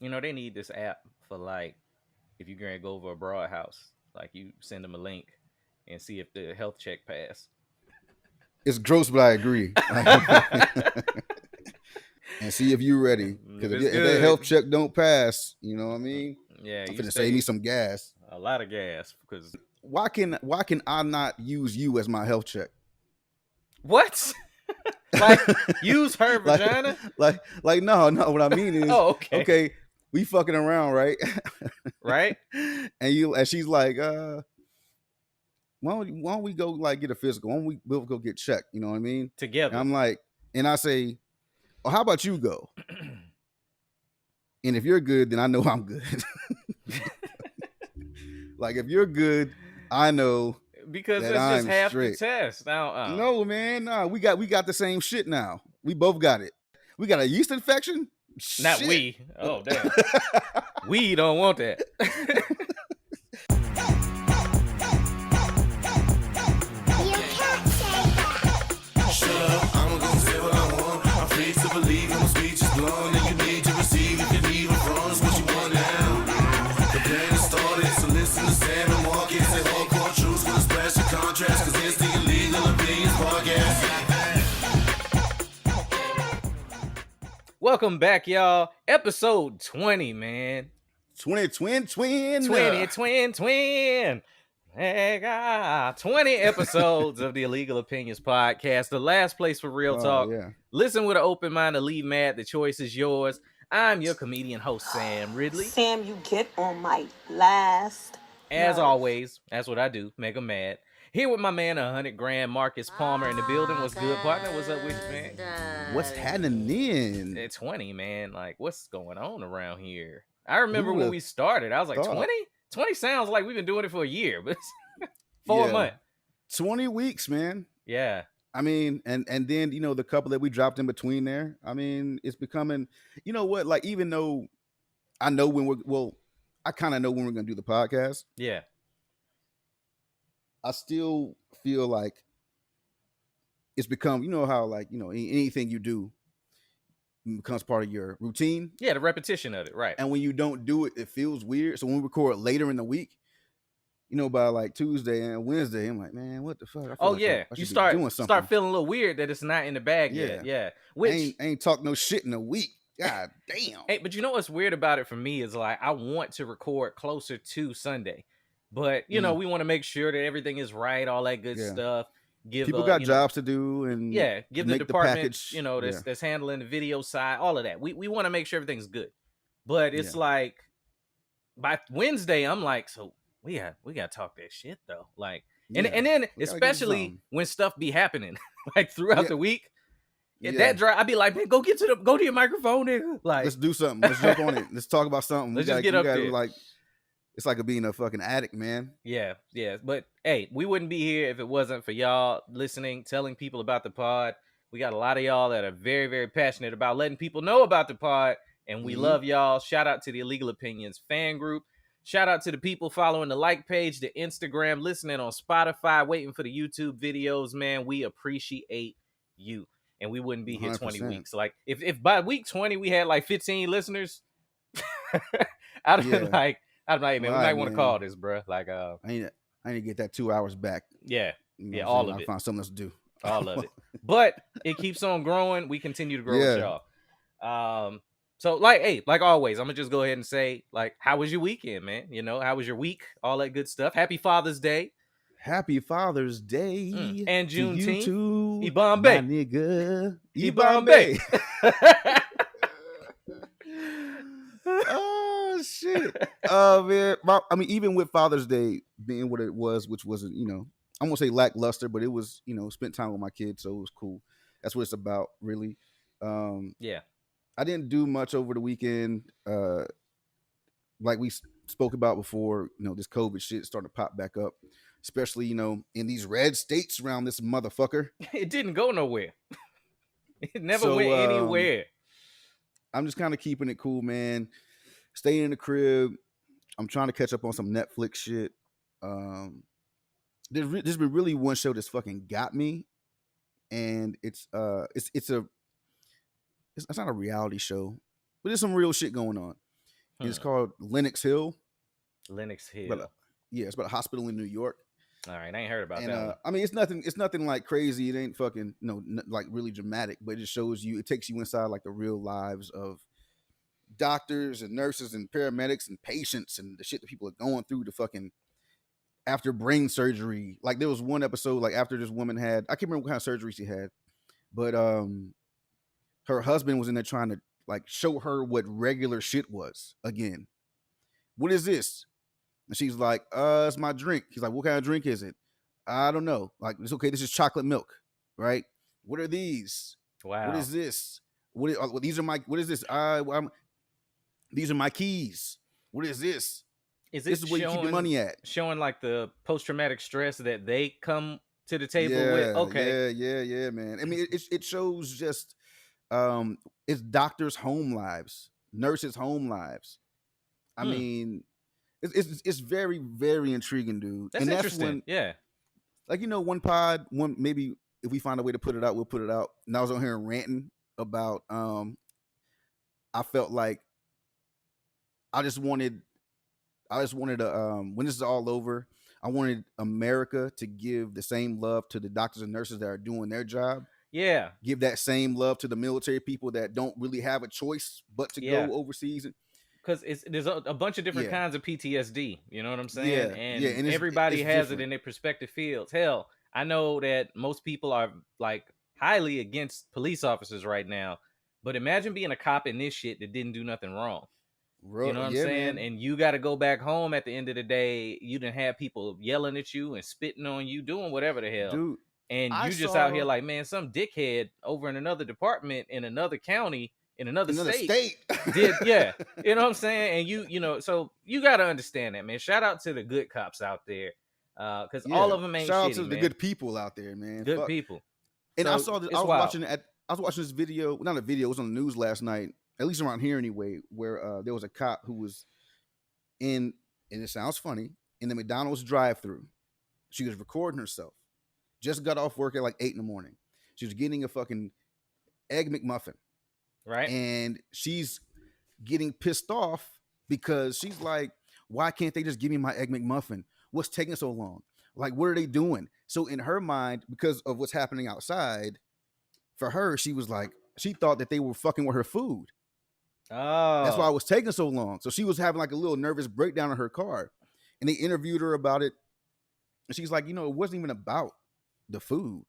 You know, they need this app for like if you're gonna go over a broad house, like you send them a link and see if the health check pass. It's gross, but I agree. And see if you're ready. If Because it's if that health good, check don't pass, you know what I mean? yeah, I'm you finna save me stay some gas. a lot of gas because Why can I not use you as my health check? what? Like use her like vagina? no. What I mean is, Oh, okay, okay, we fucking around, right? right and she's like, why don't we go like get a physical? Why don't we both go get checked? You know what I mean? And together. I'm like, and I say, oh, how about you go? And if you're good, then I know I'm good. Like if you're good, I know Because that that's just I'm half the straight. test. Now, No, man, nah, we got the same shit now. We both got it. We got a yeast infection. not Shit. we. Oh, damn. We don't want that. You can't say that. Shut up, I'm gonna say what I want. I'm free to believe, and my speech is blown. And you need to receive if you need it from is what you want now. The plan is started, so listen to Sam and Marcus and hardcore truths with a special contrast. Cause it's the Illegal Opinions Podcast. Welcome back, y'all. Episode 20, man. 20 twin. 20. Hey, God. 20 episodes of the Illegal Opinions Podcast, the last place for real talk. Yeah. Listen with an open mind to leave mad. The choice is yours. I'm your comedian host, Sam Ridley. Sam, you get on my last. As nerve. always, that's what I do, make 'em mad. Here with my man, 100 grand, Marcus Palmer in the building. What's good, partner? What's up with you, man? What's happening? It's 20, man. Like, what's going on around here? I remember Who when would've we started. I was like, thought? 20? 20 sounds like we've been doing it for a year, but it's 4 Yeah. months. 20 weeks, man. Yeah. I mean, and then the couple that we dropped in between there. I mean, it's becoming, you know what? Like, even though I know I kind of know when we're gonna do the podcast. Yeah. I still feel like it's become, how like anything you do becomes part of your routine, Yeah, the repetition of it, right. and when you don't do it, it feels weird. So when we record later in the week, by like Tuesday and Wednesday, I'm like, man, what the fuck? I feel Oh, like yeah. I You should be doing something. start feeling a little weird that it's not in the bag yet. Yeah. Which I ain't talked no shit in a week. God damn. Hey, but you know what's weird about it for me is like I want to record closer to Sunday, but we want to make sure that everything is right, all that good Yeah. stuff. Give People got jobs to do, and give the make department package. that's handling the video side, all of that. We want to make sure everything's good, but it's like by Wednesday I'm like, so we got to talk that shit though, like, and then We gotta get especially something. when stuff be happening like throughout Yeah. the week. Yeah. That drive, I'd be like, man, go to your microphone, nigga. Like, Let's do something. Let's jump on it. Let's talk about something. Let's just get up there. Like, it's like being a fucking addict, man. Yeah. But hey, we wouldn't be here if it wasn't for y'all listening, telling people about the pod. We got a lot of y'all that are very, very passionate about letting people know about the pod, and we love y'all. Shout out to the Illegal Opinions fan group. Shout out to the people following the like page, the Instagram, listening on Spotify, waiting for the YouTube videos, man. We appreciate you. And we wouldn't be here 20 100%. weeks. Like, if by week 20 we had like 15 listeners, I'd have been like, man, we might want to call this, bro. Like, I need to get that 2 hours back. Yeah, You know what I'm all saying? of I'll it. find something else to do. All of it. But it keeps on growing. We continue to grow with y'all. So like always, I'm gonna just go ahead and say, like, how was your weekend, man? How was your week? All that good stuff. Happy Father's Day. Happy Father's Day. And to you Juneteenth. too, Ibambe. my nigga. Ibambe. Oh shit. Oh man. Even with Father's Day being what it was, which wasn't, I'm gonna say lackluster, but it was, spent time with my kids, so it was cool. That's what it's about, really. Yeah. I didn't do much over the weekend. Like we spoke about before, this COVID shit starting to pop back up, especially, in these red states around this motherfucker. It didn't go nowhere. It never went anywhere. I'm just kind of keeping it cool, man. Staying in the crib. I'm trying to catch up on some Netflix shit. There's been really one show that's fucking got me, and it's not a reality show, but there's some real shit going on. It's called Lenox Hill. Lenox Hill. But, yeah, it's about a hospital in New York. All right, I ain't heard about And that one. I mean, it's nothing like crazy. It ain't fucking like really dramatic, but it just shows you. It takes you inside like the real lives of doctors and nurses and paramedics and patients and the shit that people are going through to fucking after brain surgery. Like there was one episode like after this woman had, I can't remember what kind of surgery she had, but her husband was in there trying to like show her what regular shit was again. What is this? And she's like, it's my drink. He's like, what kind of drink is it? I don't know. Like, it's okay. This is chocolate milk, right? What are these? Wow. What is this? These are my, what is this? These are my keys. What is this? This is where you keep your money at. Showing like the post-traumatic stress that they come to the table with. Okay. Yeah, man. I mean, it shows just, it's doctors' home lives, nurses' home lives. I mean, it's very, very intriguing, dude. That's interesting. Yeah. Like, one maybe if we find a way to put it out, we'll put it out. And I was on here ranting about I felt like I just wanted to when this is all over, I wanted America to give the same love to the doctors and nurses that are doing their job. Yeah. Give that same love to the military people that don't really have a choice but to go overseas. Because there's a bunch of different kinds of PTSD. You know what I'm saying? Yeah, and everybody has different. It in their respective fields. Hell, I know that most people are like highly against police officers right now. But imagine being a cop in this shit that didn't do nothing wrong. You know what I'm saying? Man. And you got to go back home at the end of the day. You done have people yelling at you and spitting on you, doing whatever the hell. Dude, and you just out here like, man, some dickhead over in another department in another county in another state did, yeah, you know what I'm saying? And you know, so you got to understand that, man. Shout out to the good cops out there, because all of them ain't shout shitty, out to the good people out there, man. Good people. And so, I saw this. I was watching this video, not a video. It was on the news last night, at least around here anyway, where there was a cop who was in, and it sounds funny, in the McDonald's drive-thru. She was recording herself. Just got off work at like 8 a.m. She was getting a fucking egg McMuffin. Right. And she's getting pissed off because she's like, why can't they just give me my egg McMuffin? What's taking so long? Like, what are they doing? So in her mind, because of what's happening outside, for her, she was like, she thought that they were fucking with her food. Oh. That's why it was taking so long. So she was having like a little nervous breakdown in her car. And they interviewed her about it. And she's like, it wasn't even about the food.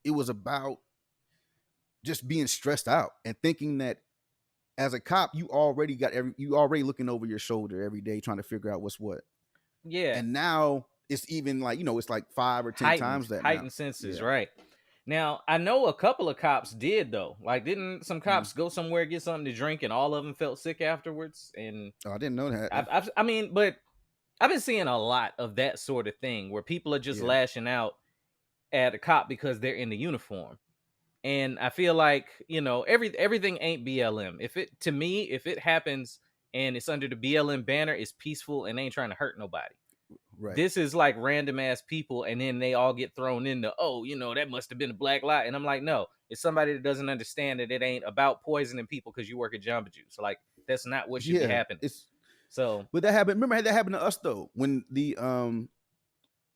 It was about just being stressed out and thinking that as a cop, you already looking over your shoulder every day trying to figure out what's what. Yeah. And now it's even like, it's like 5 or 10 times that heightened senses, right? Now, I know a couple of cops did though. Like, didn't some cops go somewhere, get something to drink, and all of them felt sick afterwards? And I didn't know that. I mean, but I've been seeing a lot of that sort of thing where people are just lashing out at a cop because they're in the uniform. And I feel like, everything ain't BLM. If it happens and it's under the BLM banner, it's peaceful and ain't trying to hurt nobody. Right. This is like random ass people, and then they all get thrown into, that must have been a black lie. And I'm like, no, it's somebody that doesn't understand that it ain't about poisoning people because you work at Jamba Juice. Like, that's not what should be happening. But that happened. Remember, that happened to us though when the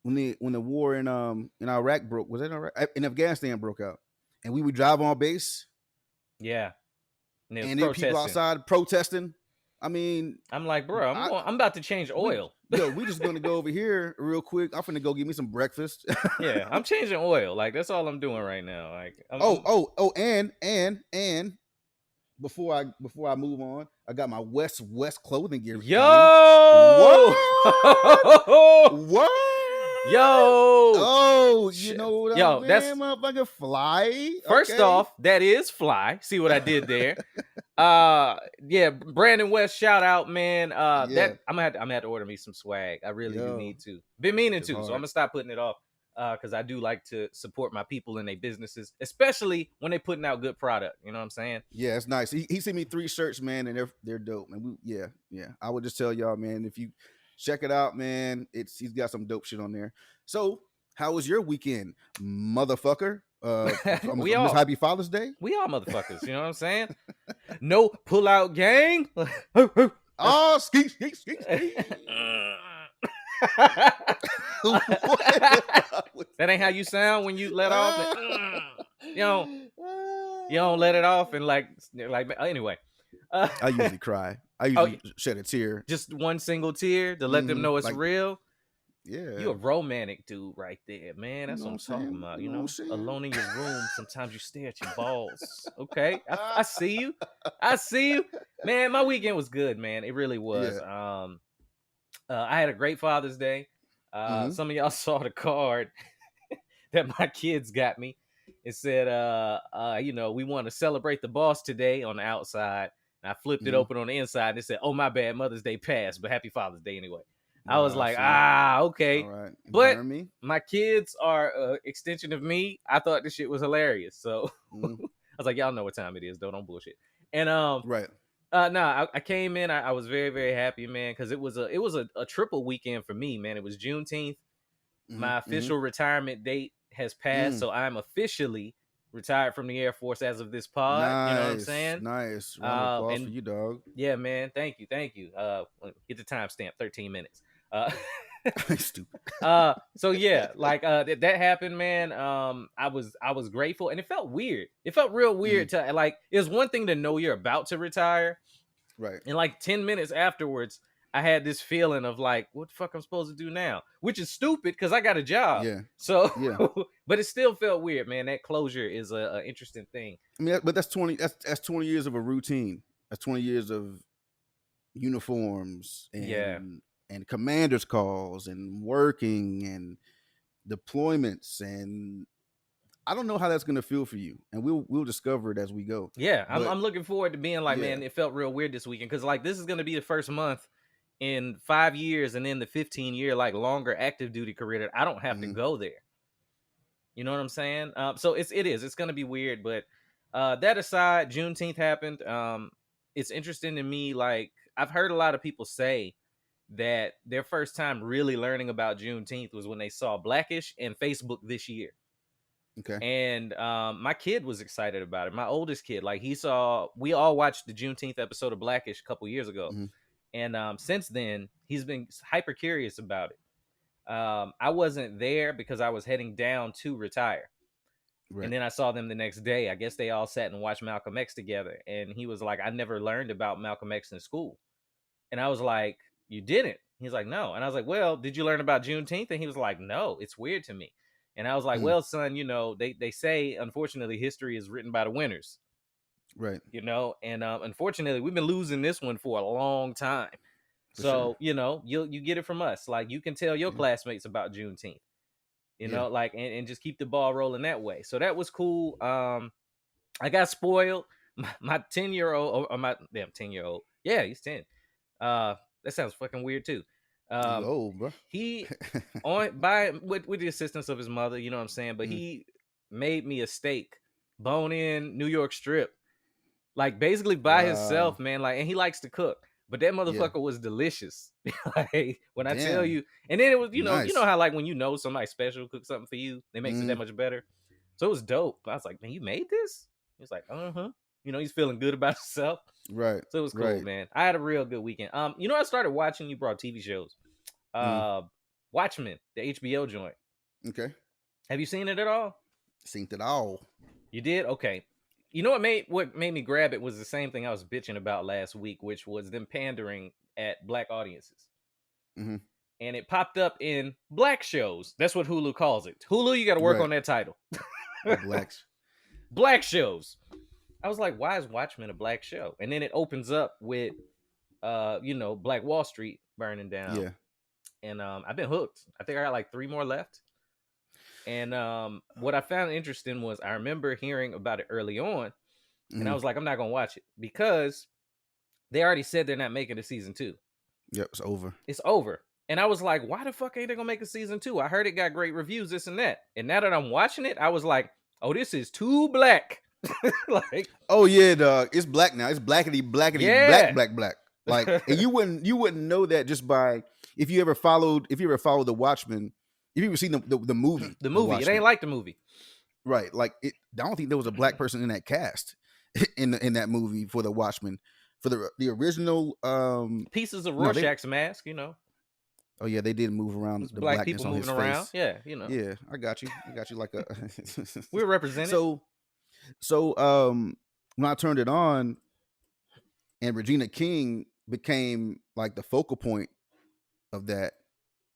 war in Iraq broke. Was it in Afghanistan broke out, and we would drive on base. Yeah, and then people outside protesting. I mean, I'm like, bro, I'm about to change oil. We just gonna go over here real quick. I'm finna go get me some breakfast. Yeah, I'm changing oil. Like, that's all I'm doing right now. Like, and before I move on, I got my West clothing gear. Yo, what? Yo, you know what that's motherfucking fly. First off, that is fly. See what I did there? Brandon West, shout out, man. That I'm gonna have to order me some swag. I really do need to. Been meaning to, so I'm gonna stop putting it off. Because I do like to support my people and their businesses, especially when they're putting out good product. You know what I'm saying? Yeah, it's nice. He sent me 3 shirts, man, and they're dope. And I would just tell y'all, man, if you check it out, man, he's got some dope shit on there. So, how was your weekend, motherfucker? On We this all. Happy Father's Day. We all motherfuckers. You know what I'm saying? No pull out gang. Oh, skeet. That ain't how you sound when you let off. You don't let it off and like anyway. I usually cry. I usually shed a tear. Just one single tear to let them know it's like, real. Yeah, You a romantic dude right there, man. That's what I'm talking saying? about. You You know know, what I'm saying? alone in your room, sometimes you stare at your balls. Okay, I see you. I see you, man. My weekend was good, man. It really was. Yeah. I had a great Father's Day. Some of y'all saw the card that my kids got me. It said, you know, we want to celebrate the boss today on the outside. And I flipped it open on the inside and it said, oh, my bad, Mother's Day passed, but happy Father's Day anyway. I was like, okay. All right. But Burn me. my kids are an extension of me. I thought this shit was hilarious. So I was like, y'all know what time it is, though. Don't bullshit. And right. No, I came in. I was very, very happy, man, because it was a triple weekend for me, man. It was Juneteenth. My official retirement date has passed, so I'm officially retired from the Air Force as of this pod. Nice, you know what I'm saying? Nice. Round of applause for you, dog. Yeah, man. Thank you. Get the timestamp. 13 minutes. Stupid. So yeah, like that happened, man. I was grateful, and it felt weird. It felt real weird to like. It's one thing to know you're about to retire, right? And like 10 minutes afterwards, I had this feeling of like, what the fuck I'm supposed to do now? Which is stupid because I got a job. Yeah. So yeah, but it still felt weird, man. That closure is a interesting thing. I mean, but that's 20 years of a routine. That's 20 years of uniforms and commanders calls and working and deployments, and I don't know how that's gonna feel for you, and we'll discover it as we go. Yeah, I'm looking forward to being like, man, it felt real weird this weekend because like this is gonna be the first month in 5 years and then the 15-year like longer active duty career that I don't have to go there. You know what I'm saying? So it's gonna be weird, but that aside, Juneteenth happened. It's interesting to me. Like I've heard a lot of people say that their first time really learning about Juneteenth was when they saw Blackish and Facebook this year. Okay. And my kid was excited about it. My oldest kid, like we all watched the Juneteenth episode of Blackish a couple years ago. And since then, he's been hyper curious about it. I wasn't there because I was heading down to retire. Right. And then I saw them the next day. I guess they all sat and watched Malcolm X together. And he was like, I never learned about Malcolm X in school. And I was like, you didn't? He's like, no. And I was like, well, did you learn about Juneteenth? And he was like, no, it's weird to me. And I was like, well, son, you know, they say, unfortunately, history is written by the winners. Right. You know, and unfortunately, we've been losing this one for a long time. So, you know, you get it from us. Like you can tell your classmates about Juneteenth, you know, like and just keep the ball rolling that way. So that was cool. I got spoiled. My 10-year-old or my 10-year-old. Yeah, he's 10. That sounds fucking weird too. Bro. He with the assistance of his mother, you know what I'm saying? But he made me a steak, bone-in New York strip. Like basically by himself, man. Like, and he likes to cook, but that motherfucker was delicious. Like when I tell you, and then it was, you know how like when you know somebody special cook something for you, they makes it that much better. So it was dope. I was like, man, you made this? He was like, you know, he's feeling good about himself. Right. So it was cool, man. I had a real good weekend. You know, I started watching. You brought TV shows. Watchmen, the HBO joint. Okay. Have you seen it at all? Seen it all. You did? Okay. You know what made me grab it was the same thing I was bitching about last week, which was them pandering at black audiences. And it popped up in black shows. That's what Hulu calls it. Hulu, you got to work on that title. Black shows. I was like, why is Watchmen a black show? And then it opens up with, you know, Black Wall Street burning down. Yeah. And I've been hooked. I think I got like 3 more left. And what I found interesting was I remember hearing about it early on, and I was like, I'm not gonna watch it because they already said they're not making a season 2. Yep, it's over. It's over. And I was like, why the fuck ain't they gonna make a season 2? I heard it got great reviews, this and that. And now that I'm watching it, I was like, oh, this is too black. Like, oh yeah, dog, it's black now. It's blackity, black. Like, and you wouldn't know that just by if you ever followed the Watchmen. If you ever seen the movie, it ain't like the movie, Right. Like I don't think there was a black person in that cast in that movie for the Watchmen. For the original Pieces of no, Rorschach's mask, you know. oh yeah, they did move around There's the black blackness people on his moving around. face. Yeah, you know. Yeah, I got you. Like a We're represented. So when I turned it on and Regina King became like the focal point of that,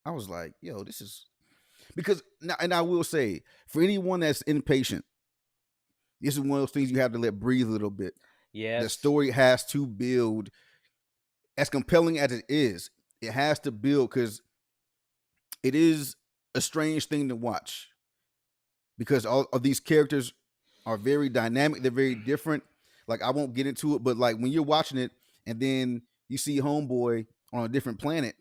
I was like, yo, this is because now, and I will say, for anyone that's impatient, this is one of those things you have to let breathe a little bit. Yes. The story has to build as compelling as it is. It has to build because it is a strange thing to watch because all of these characters are very dynamic. They're very different. Like I won't get into it, but like when you're watching it and then you see Homeboy on a different planet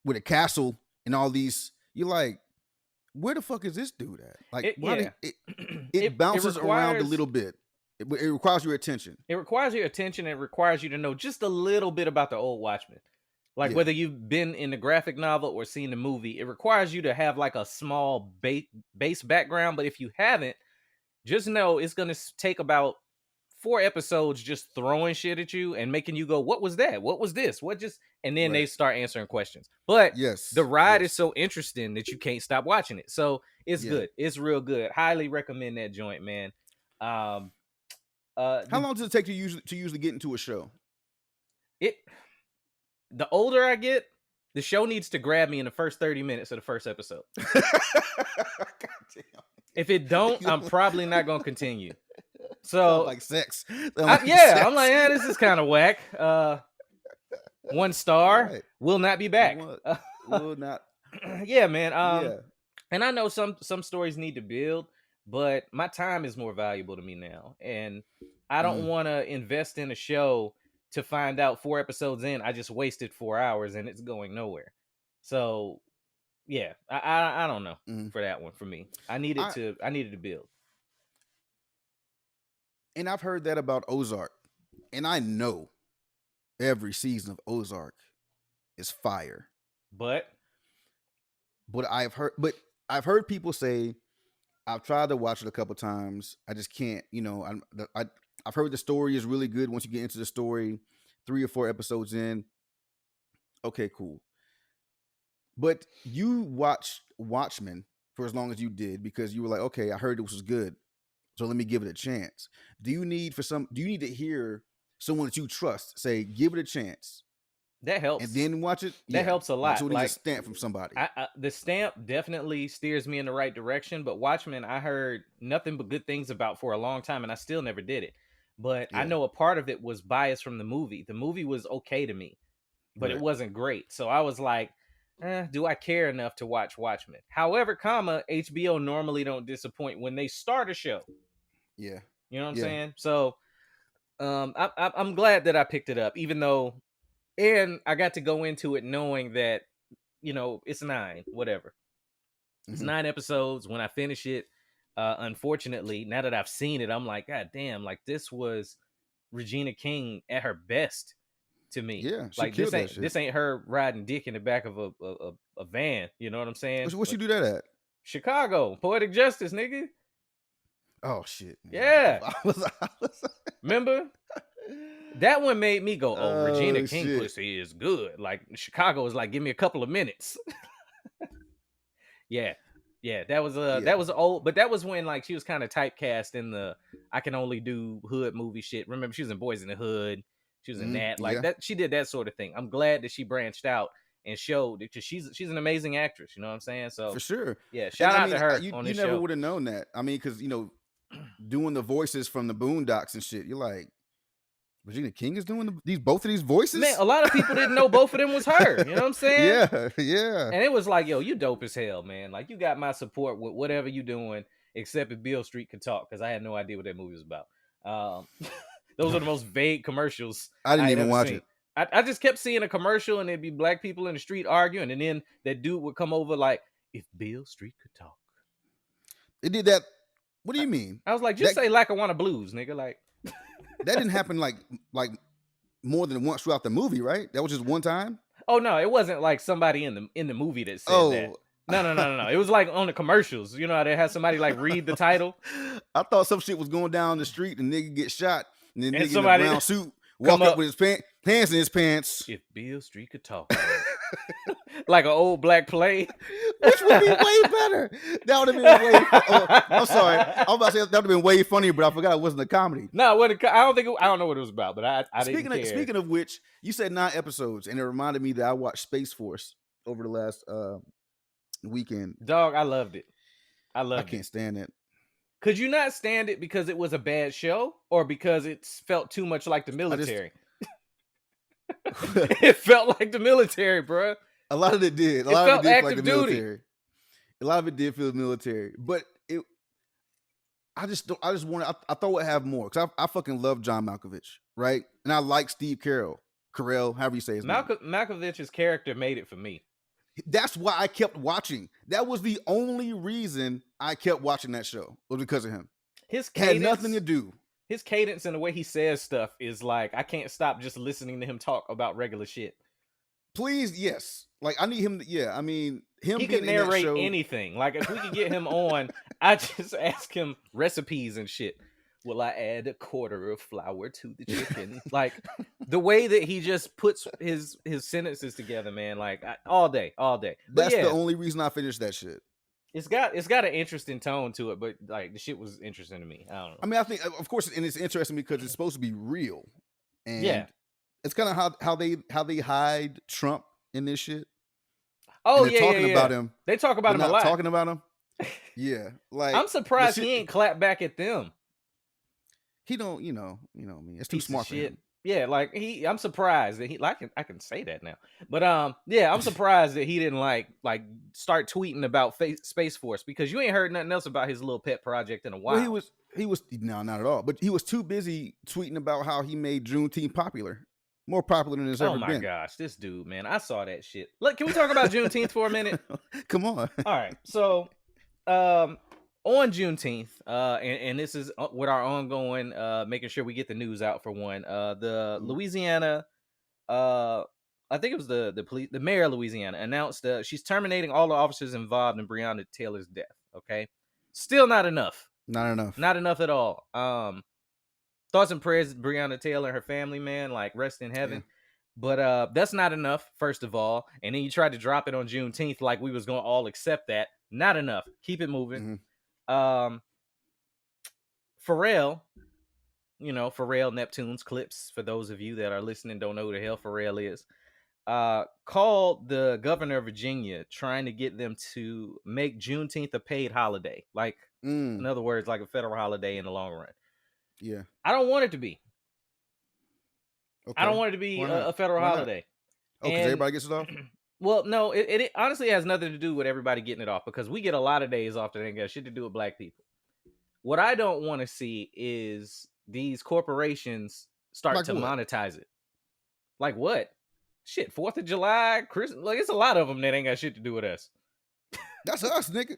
with a castle and all these, you're like, where the fuck is this dude at? Like, it bounces around a little bit. It requires your attention. It requires your attention. It requires you to know just a little bit about the old Watchmen. Like whether you've been in the graphic novel or seen the movie, it requires you to have like a small base background. But if you haven't, just know it's going to take about 4 episodes just throwing shit at you and making you go, what was that? What was this? What just, and then they start answering questions. But the ride is so interesting that you can't stop watching it. So it's good. It's real good. Highly recommend that joint, man. How long does it take to usually get into a show? The older I get, the show needs to grab me in the first 30 minutes of the first episode. If it don't, I'm probably not going to continue. So like sex. I'm like, this is kind of whack. 1 star. Right. Will not be back. Will not. Yeah, man. And I know some stories need to build, but my time is more valuable to me now, and I don't want to invest in a show to find out 4 episodes in I just wasted 4 hours and it's going nowhere. So yeah, I don't know for that one. For me, I needed to build. And I've heard that about Ozark, and I know every season of Ozark is fire. But I've heard people say, I've tried to watch it a couple times, I just can't. You know, I've heard the story is really good once you get into the story. 3 or 4 episodes in, okay, cool. But you watched Watchmen for as long as you did because you were like, okay, I heard this was good, so let me give it a chance. Do you need to hear someone that you trust say, give it a chance? That helps. And then watch it? That helps a lot. So we need a stamp from somebody. The stamp definitely steers me in the right direction, but Watchmen, I heard nothing but good things about for a long time, and I still never did it. But I know a part of it was bias from the movie. The movie was okay to me, but it wasn't great. So I was like, do I care enough to watch Watchmen? However, HBO normally don't disappoint when they start a show. Yeah. You know what I'm saying? So I'm glad that I picked it up, even though, and I got to go into it knowing that, you know, it's 9, whatever. It's 9 episodes. When I finish it, unfortunately, now that I've seen it, I'm like, God damn, like this was Regina King at her best to me. Yeah, she like killed that shit. This ain't her riding dick in the back of a van. You know what I'm saying? What you do that at? Chicago, Poetic Justice, nigga. Oh shit. Man. Yeah. Remember? That one made me go, Regina King pussy is good. Like Chicago was like, give me a couple of minutes. Yeah, that was old, but that was when like she was kind of typecast in the I can only do hood movie shit. Remember, she was in Boys in the Hood. She was in that, like that. She did that sort of thing. I'm glad that she branched out and showed because she's an amazing actress. You know what I'm saying? So for sure, yeah. Shout out to her. You on this never show. would have known that. I mean, because you know, doing the voices from the Boondocks and shit, you're like, Regina King is doing both of these voices. Man, a lot of people didn't know both of them was her. You know what I'm saying? Yeah. And it was like, yo, you dope as hell, man. Like you got my support with whatever you doing, except if Beale Street could talk, because I had no idea what that movie was about. Those are the most vague commercials. I didn't even watch it. I just kept seeing a commercial and it'd be black people in the street arguing, and then that dude would come over like, if Beale Street could talk. It did that. What do you mean? I was like, just say Lackawanna Blues, nigga. Like that didn't happen like more than once throughout the movie, right? That was just one time. Oh no, it wasn't like somebody in the movie that said that. No. It was like on the commercials. You know how they have somebody like read the title, I thought some shit was going down the street and nigga get shot, and then And nigga somebody in a brown suit walk come up up. with his hands in his pants, if Bill Street could talk, like an old black play. which would be way better. That would have been way. I'm sorry, I was about to say that would have been way funnier, but I forgot it wasn't a comedy. No, I don't think I don't know what it was about, but I didn't care. Speaking of which, you said 9 episodes, and it reminded me that I watched Space Force over the last weekend. Dog, I loved it. I I loved can't it. stand it. Could you not stand it because it was a bad show, or because it felt too much like the military? It felt like the military, bro. A lot of it did. A It lot of felt it did feel like active the duty. military. A lot of it did feel military, but it. I just wanted. I thought we'd have more because I fucking love John Malkovich, right? And I like Steve Carell, however you say his name. Malkovich's character made it for me. That's why I kept watching. That was the only reason I kept watching that show, was because of him. His Had cadence, nothing to do. his cadence and the way he says stuff is like I can't stop just listening to him talk about regular shit. Please, yes. Like I need him. I mean, him. He being could in that narrate show, anything. Like if we could get him on, I just ask him recipes and shit. Will I add a quarter of flour to the chicken? Like the way that he just puts his sentences together, man. Like all day. But That's yeah, the only reason I finished that shit. it's got an interesting tone to it, but like the shit was interesting to me. I don't know. I mean, I think, of course, and it's interesting because it's supposed to be real, and Yeah. it's kind of how they hide Trump in this shit. Oh And they're yeah, talking yeah. about him. They talk about But him a not lot. talking about him. Yeah, like I'm surprised the he shit- ain't clapped back at them. He don't, you know me. It's too Piece of smart for shit. him. Yeah, like I'm surprised that he like I can say that now. But yeah, I'm surprised that he didn't like start tweeting about Space Force, because you ain't heard nothing else about his little pet project in a while. Well, he was no, not at all. But he was too busy tweeting about how he made Juneteenth popular, more popular than it's Oh ever my been. gosh, this dude, man. I saw that shit. Look, can we talk about Juneteenth for a minute? Come on. All right. So on Juneteenth, and this is with our ongoing making sure we get the news out for one. The Louisiana, I think it was the mayor of Louisiana announced she's terminating all the officers involved in Breonna Taylor's death. Okay, still not enough. Not enough. Not enough at all. Thoughts and prayers to Breonna Taylor and her family, man. Like rest in heaven. Yeah. But that's not enough, first of all. And then you tried to drop it on Juneteenth like we was gonna all accept that. Not enough. Keep it moving. Pharrell, Pharrell Neptune's Clips, for those of you that are listening don't know who the hell Pharrell is, called the governor of Virginia trying to get them to make Juneteenth a paid holiday. Like, in other words, like a federal holiday in the long run. Yeah. I don't want it to be. Okay. I don't want it to be a federal Why not? holiday. Oh, because everybody gets it off? Well, no, it honestly has nothing to do with everybody getting it off, because we get a lot of days off that ain't got shit to do with black people. What I don't want to see is these corporations start Like to what? monetize it. Like what? Shit, 4th of July, Christmas, like it's a lot of them that ain't got shit to do with us. That's us, nigga.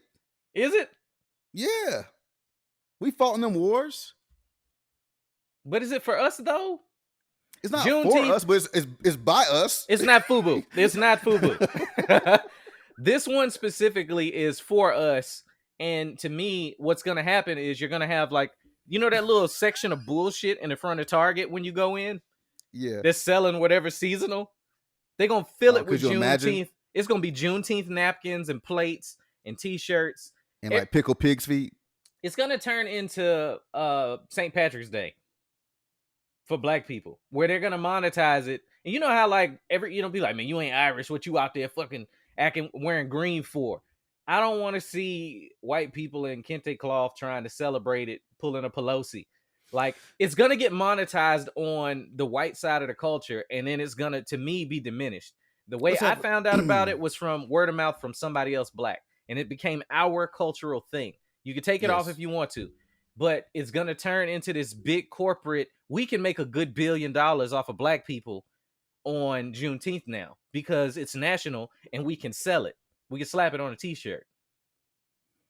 Is it? Yeah. We fought in them wars. But is it for us though? It's not Juneteenth- for us, but it's by us. It's not FUBU. It's not FUBU. This one specifically is for us. And to me, what's going to happen is you're going to have like, that little section of bullshit in the front of Target when you go in? Yeah. They're selling whatever seasonal. They're going to fill it with could you imagine? Juneteenth. It's going to be Juneteenth napkins and plates and T-shirts. And like pickled pig's feet. It's going to turn into St. Patrick's Day for black people, where they're going to monetize it. And you know how like be like, man, you ain't Irish. What you out there fucking wearing green for? I don't want to see white people in kente cloth trying to celebrate it, pulling a Pelosi. Like, it's going to get monetized on the white side of the culture, and then it's going to me, be diminished. The way I found out about it was from word of mouth from somebody else black, and it became our cultural thing. You can take it off if you want to, but it's going to turn into this big corporate, we can make a good $1 billion off of black people on Juneteenth now because it's national and we can sell it. We can slap it on a t-shirt.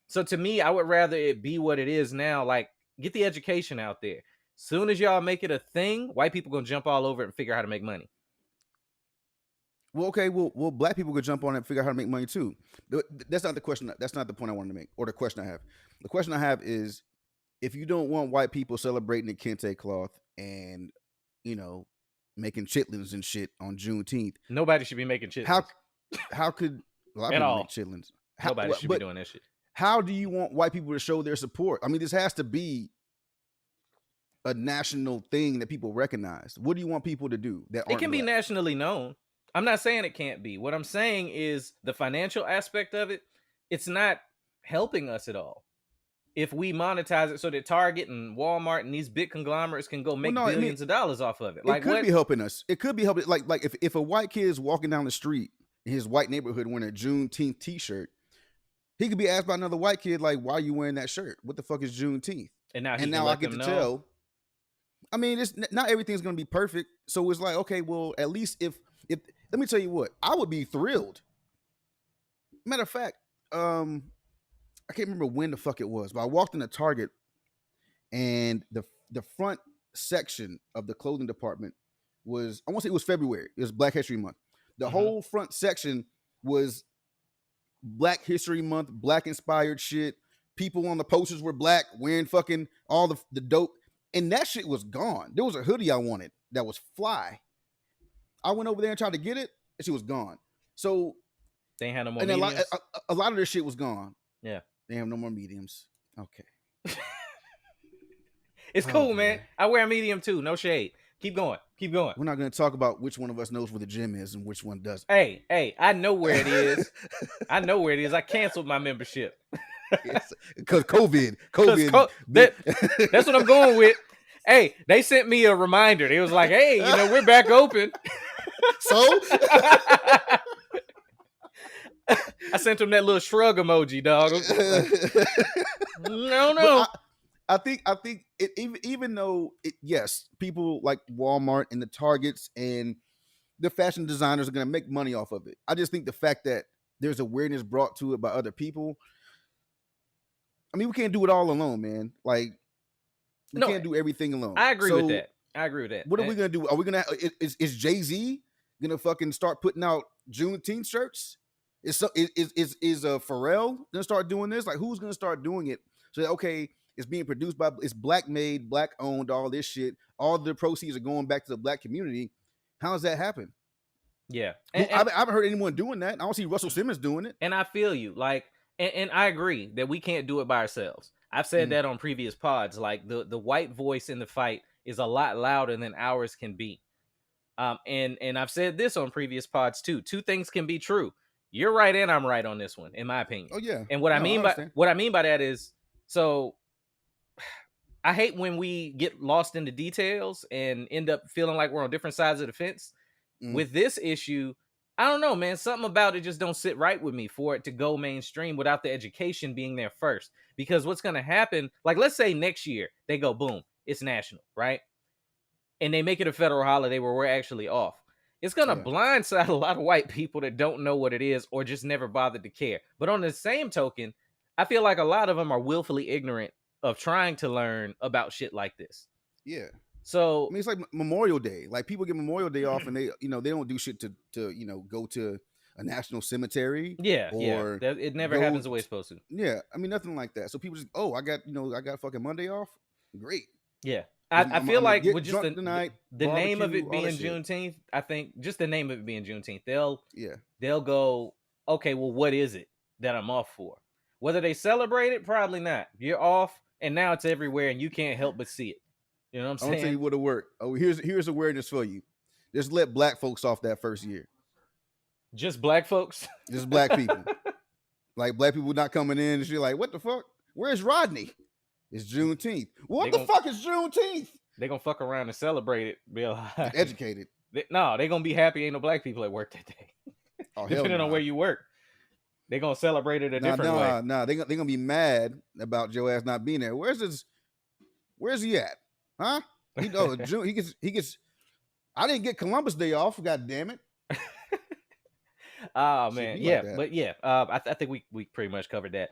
So to me, I would rather it be what it is now. Like, get the education out there. Soon as y'all make it a thing, white people gonna jump all over it and figure out how to make money. Well, okay, well, black people could jump on it and figure out how to make money too. That's not the question. That's not the point I wanted to make, or the question I have. The question I have is, if you don't want white people celebrating the kente cloth and, you know, making chitlins and shit on Juneteenth, Nobody should be making shit how could a lot of at people all. make chitlins? Nobody should be doing that shit. How do you want white people to show their support? I mean, this has to be a national thing that people recognize. What do you want people to do that aren't It can be black? nationally known. I'm not saying it can't be. What I'm saying is the financial aspect of it, it's not helping us at all. If we monetize it so that Target and Walmart and these big conglomerates can go make billions of dollars off of it. Like, it could what? be helping us. It could be helping. Like if a white kid is walking down the street in his white neighborhood wearing a Juneteenth T-shirt, he could be asked by another white kid, like, "Why are you wearing that shirt? What the fuck is Juneteenth?" And now, I get to tell. I mean, it's not everything's gonna be perfect. So it's like, okay, well, at least if let me tell you what, I would be thrilled. Matter of fact, I can't remember when the fuck it was, but I walked into Target and the front section of the clothing department was, I want to say it was February. It was Black History Month. The whole front section was Black History Month, Black inspired shit. People on the posters were black, wearing fucking all the dope. And that shit was gone. There was a hoodie I wanted that was fly. I went over there and tried to get it, and she was gone. So they ain't had no more and mediums. a lot of their shit was gone. Yeah. They have no more mediums. Okay. It's cool, man. I wear a medium too. No shade. Keep going. Keep going. We're not going to talk about which one of us knows where the gym is and which one doesn't. Hey, I know where it is. I know where it is. I canceled my membership. Because COVID. That's what I'm going with. Hey, they sent me a reminder. They was like, hey, we're back open. So? I sent them that little shrug emoji, dog. No. I think it, even though yes, people like Walmart and the Targets and the fashion designers are going to make money off of it. I just think the fact that there's awareness brought to it by other people. I mean, we can't do it all alone, man. Like, we can't do everything alone. I agree with that. What are we gonna do? Are we gonna? Is Jay-Z gonna fucking start putting out Juneteenth shirts? Is Pharrell gonna start doing this? Like, who's gonna start doing it? So okay, it's being produced by, it's black made, black owned, all this shit. All the proceeds are going back to the black community. How does that happen? Yeah, I haven't heard anyone doing that. I don't see Russell Simmons doing it. And I feel you, like, and I agree that we can't do it by ourselves. I've said that on previous pods. Like, the white voice in the fight is a lot louder than ours can be. And I've said this on previous pods too. Two things can be true. You're right and I'm right on this one, in my opinion. Oh yeah. And what I mean by that is, so I hate when we get lost in the details and end up feeling like we're on different sides of the fence. With this issue, I don't know, man. Something about it just don't sit right with me for it to go mainstream without the education being there first. Because what's going to happen, like, let's say next year they go, boom, it's national, right? And they make it a federal holiday where we're actually off. It's going to blindside a lot of white people that don't know what it is or just never bothered to care. But on the same token, I feel like a lot of them are willfully ignorant of trying to learn about shit like this. Yeah. So I mean, it's like Memorial Day. Like, people get Memorial Day off and they don't do shit to go to a national cemetery. Yeah, or it never happens the way it's supposed to. Yeah, I mean, nothing like that. So people just, I got fucking Monday off. Great. Yeah. I feel like with just the name of it all being that shit. Juneteenth, I think just the name of it being Juneteenth, they'll go, okay, well, what is it that I'm off for? Whether they celebrate it, probably not. You're off, and now it's everywhere, and you can't help but see it. You know what I'm saying? I'll tell you what'll work. Oh, here's awareness for you. Just let black folks off that first year. Just black folks? Just black people. Like, black people not coming in and shit like, what the fuck? Where's Rodney? It's Juneteenth. What the fuck is Juneteenth? They gonna fuck around and celebrate it, be like, educated. They gonna be happy ain't no black people at work that day. Depending on where you work. They gonna celebrate it a different way. Nah, they gonna be mad about Joe ass not being there. Where's he at? Huh? He gets. I didn't get Columbus Day off. God damn it. Oh man, yeah, like, but yeah, I think we pretty much covered that.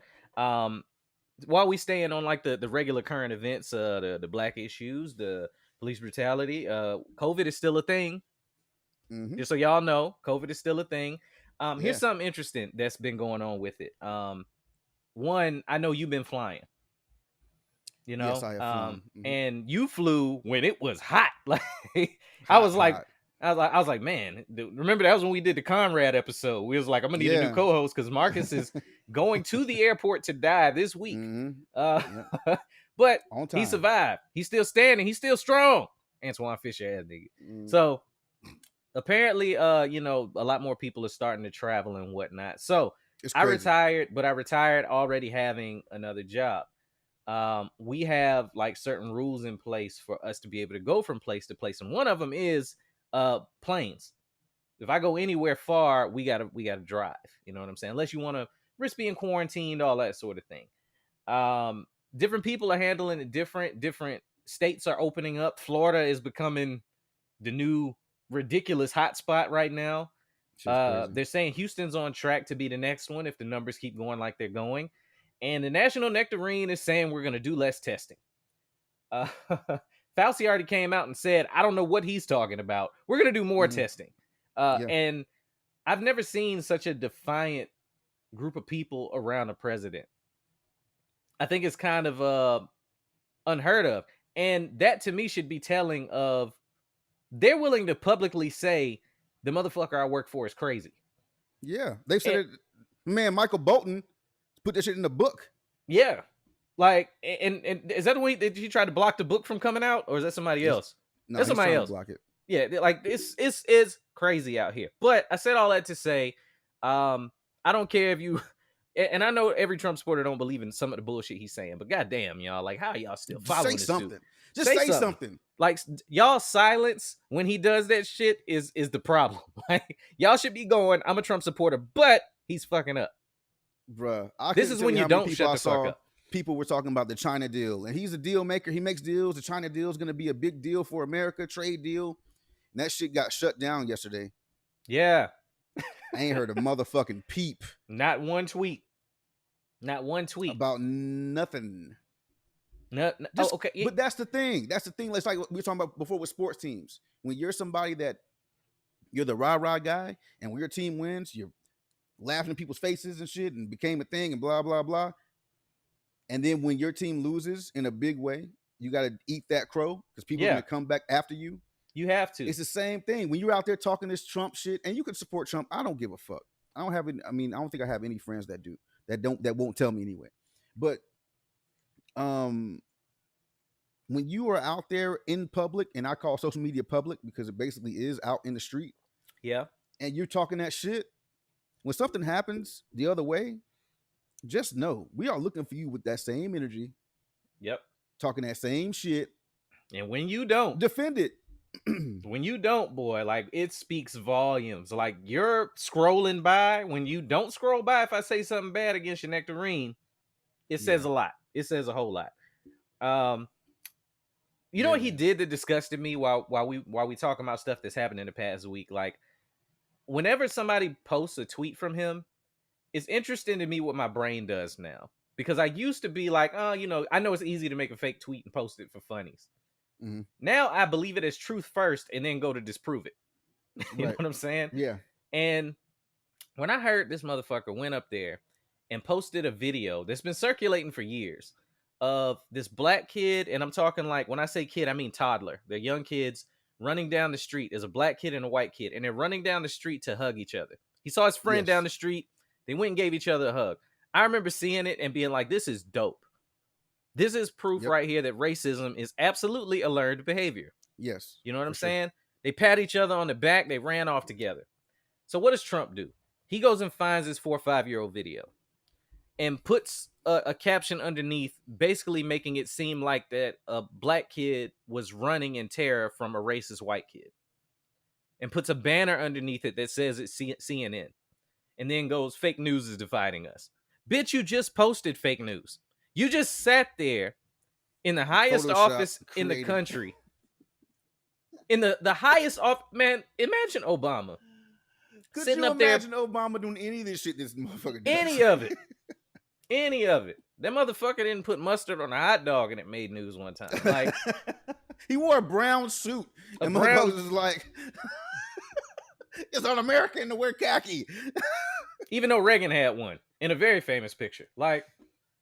While we staying on like the regular current events, the black issues, the police brutality, COVID is still a thing. Just so y'all know, COVID is still a thing. Yeah. Here's something interesting that's been going on with it. One, I know you've been flying. You know, Yes, I have flown. and you flew when it was hot. Like I was Hot. like, man, remember that was when we did the Conrad episode. We was like, I'm gonna need a new Yeah. co-host because Marcus is going to the airport to die this week. But On he time. survived. He's still standing. He's still strong. Antoine Fisher ass nigga. So apparently, you know, a lot more people are starting to travel and whatnot. So It's I crazy. retired, but I retired already having another job. We have like certain rules in place for us to be able to go from place to place, and one of them is planes. If I go anywhere far, we gotta drive. You know what I'm saying? Unless you want to risk being quarantined, all that sort of thing. Different people are handling it different. Different states are opening up. Florida is becoming the new ridiculous hotspot right now. They're saying Houston's on track to be the next one if the numbers keep going like they're going. And the National Nectarine is saying we're going to do less testing. Fauci already came out and said, I don't know what he's talking about. We're going to do more testing. And I've never seen such a defiant group of people around a president. I think it's kind of unheard of. And that to me should be telling of they're willing to publicly say the motherfucker I work for is crazy. Yeah. They said it. Man, Michael Bolton put that shit in the book. Yeah. Like, and is that the way that he tried to block the book from coming out, or is that somebody else? No, That's somebody else. Block it. Yeah, like it's crazy out here. But I said all that to say, I don't care if you, and I know every Trump supporter don't believe in some of the bullshit he's saying, but goddamn, y'all, like, how y'all still following Say this something. dude? Just say something. Like, y'all silence when he does that shit is the problem. Like, y'all should be going, I'm a Trump supporter, but he's fucking up. Bruh, This is when you don't shut the fuck up. People were talking about the China deal, and he's a deal maker. He makes deals. The China deal is going to be a big deal for America, trade deal. And that shit got shut down yesterday. Yeah. I ain't heard a motherfucking peep. Not one tweet. Not one tweet. About nothing. No, okay. But that's the thing. That's the thing. It's like we were talking about before with sports teams. When you're somebody that you're the rah-rah guy, and when your team wins, you're laughing in people's faces and shit and became a thing and blah, blah, blah. And then when your team loses in a big way, you got to eat that crow because people are going to come back after you. You have to. It's the same thing. When you're out there talking this Trump shit, and you can support Trump, I don't give a fuck. I don't have any, I don't think I have any friends that do. That won't tell me anyway. But when you are out there in public, and I call social media public because it basically is out in the street. Yeah. And you're talking that shit, when something happens the other way, just know we are looking for you with that same energy. Yep. Talking that same shit. And when you don't, defend it. When you don't, boy, like, it speaks volumes. Like, you're scrolling by. When you don't scroll by, if I say something bad against your nectarine, it says a lot. It says a whole lot. You know what he did that disgusted me while we talking about stuff that's happened in the past week? Like, whenever somebody posts a tweet from him, it's interesting to me what my brain does now. Because I used to be like, oh, you know, I know it's easy to make a fake tweet and post it for funnies. Mm-hmm. Now I believe it as truth first and then go to disprove it. You know what I'm saying? Yeah. And when I heard this motherfucker went up there and posted a video that's been circulating for years of this black kid, and I'm talking like, when I say kid, I mean toddler. They're young kids running down the street. There's a black kid and a white kid, and they're running down the street to hug each other. He saw his friend down the street. They went and gave each other a hug. I remember seeing it and being like, this is dope. This is proof right here that racism is absolutely a learned behavior. Yes. You know what I'm saying? They pat each other on the back. They ran off together. So what does Trump do? He goes and finds his 4 or 5-year-old video and puts a caption underneath, basically making it seem like that a black kid was running in terror from a racist white kid, and puts a banner underneath it that says it's CNN, and then goes, fake news is dividing us. Bitch, you just posted fake news. You just sat there in the highest office in the country. In the highest office, man, imagine Obama. Could sitting you up there, imagine Obama doing any of this shit this motherfucker does? Any of it. Any of it. That motherfucker didn't put mustard on a hot dog and it made news one time. Like, he wore a brown suit. And motherfuckers was like, It's un-American to wear khaki. Even though Reagan had one in a very famous picture. Like,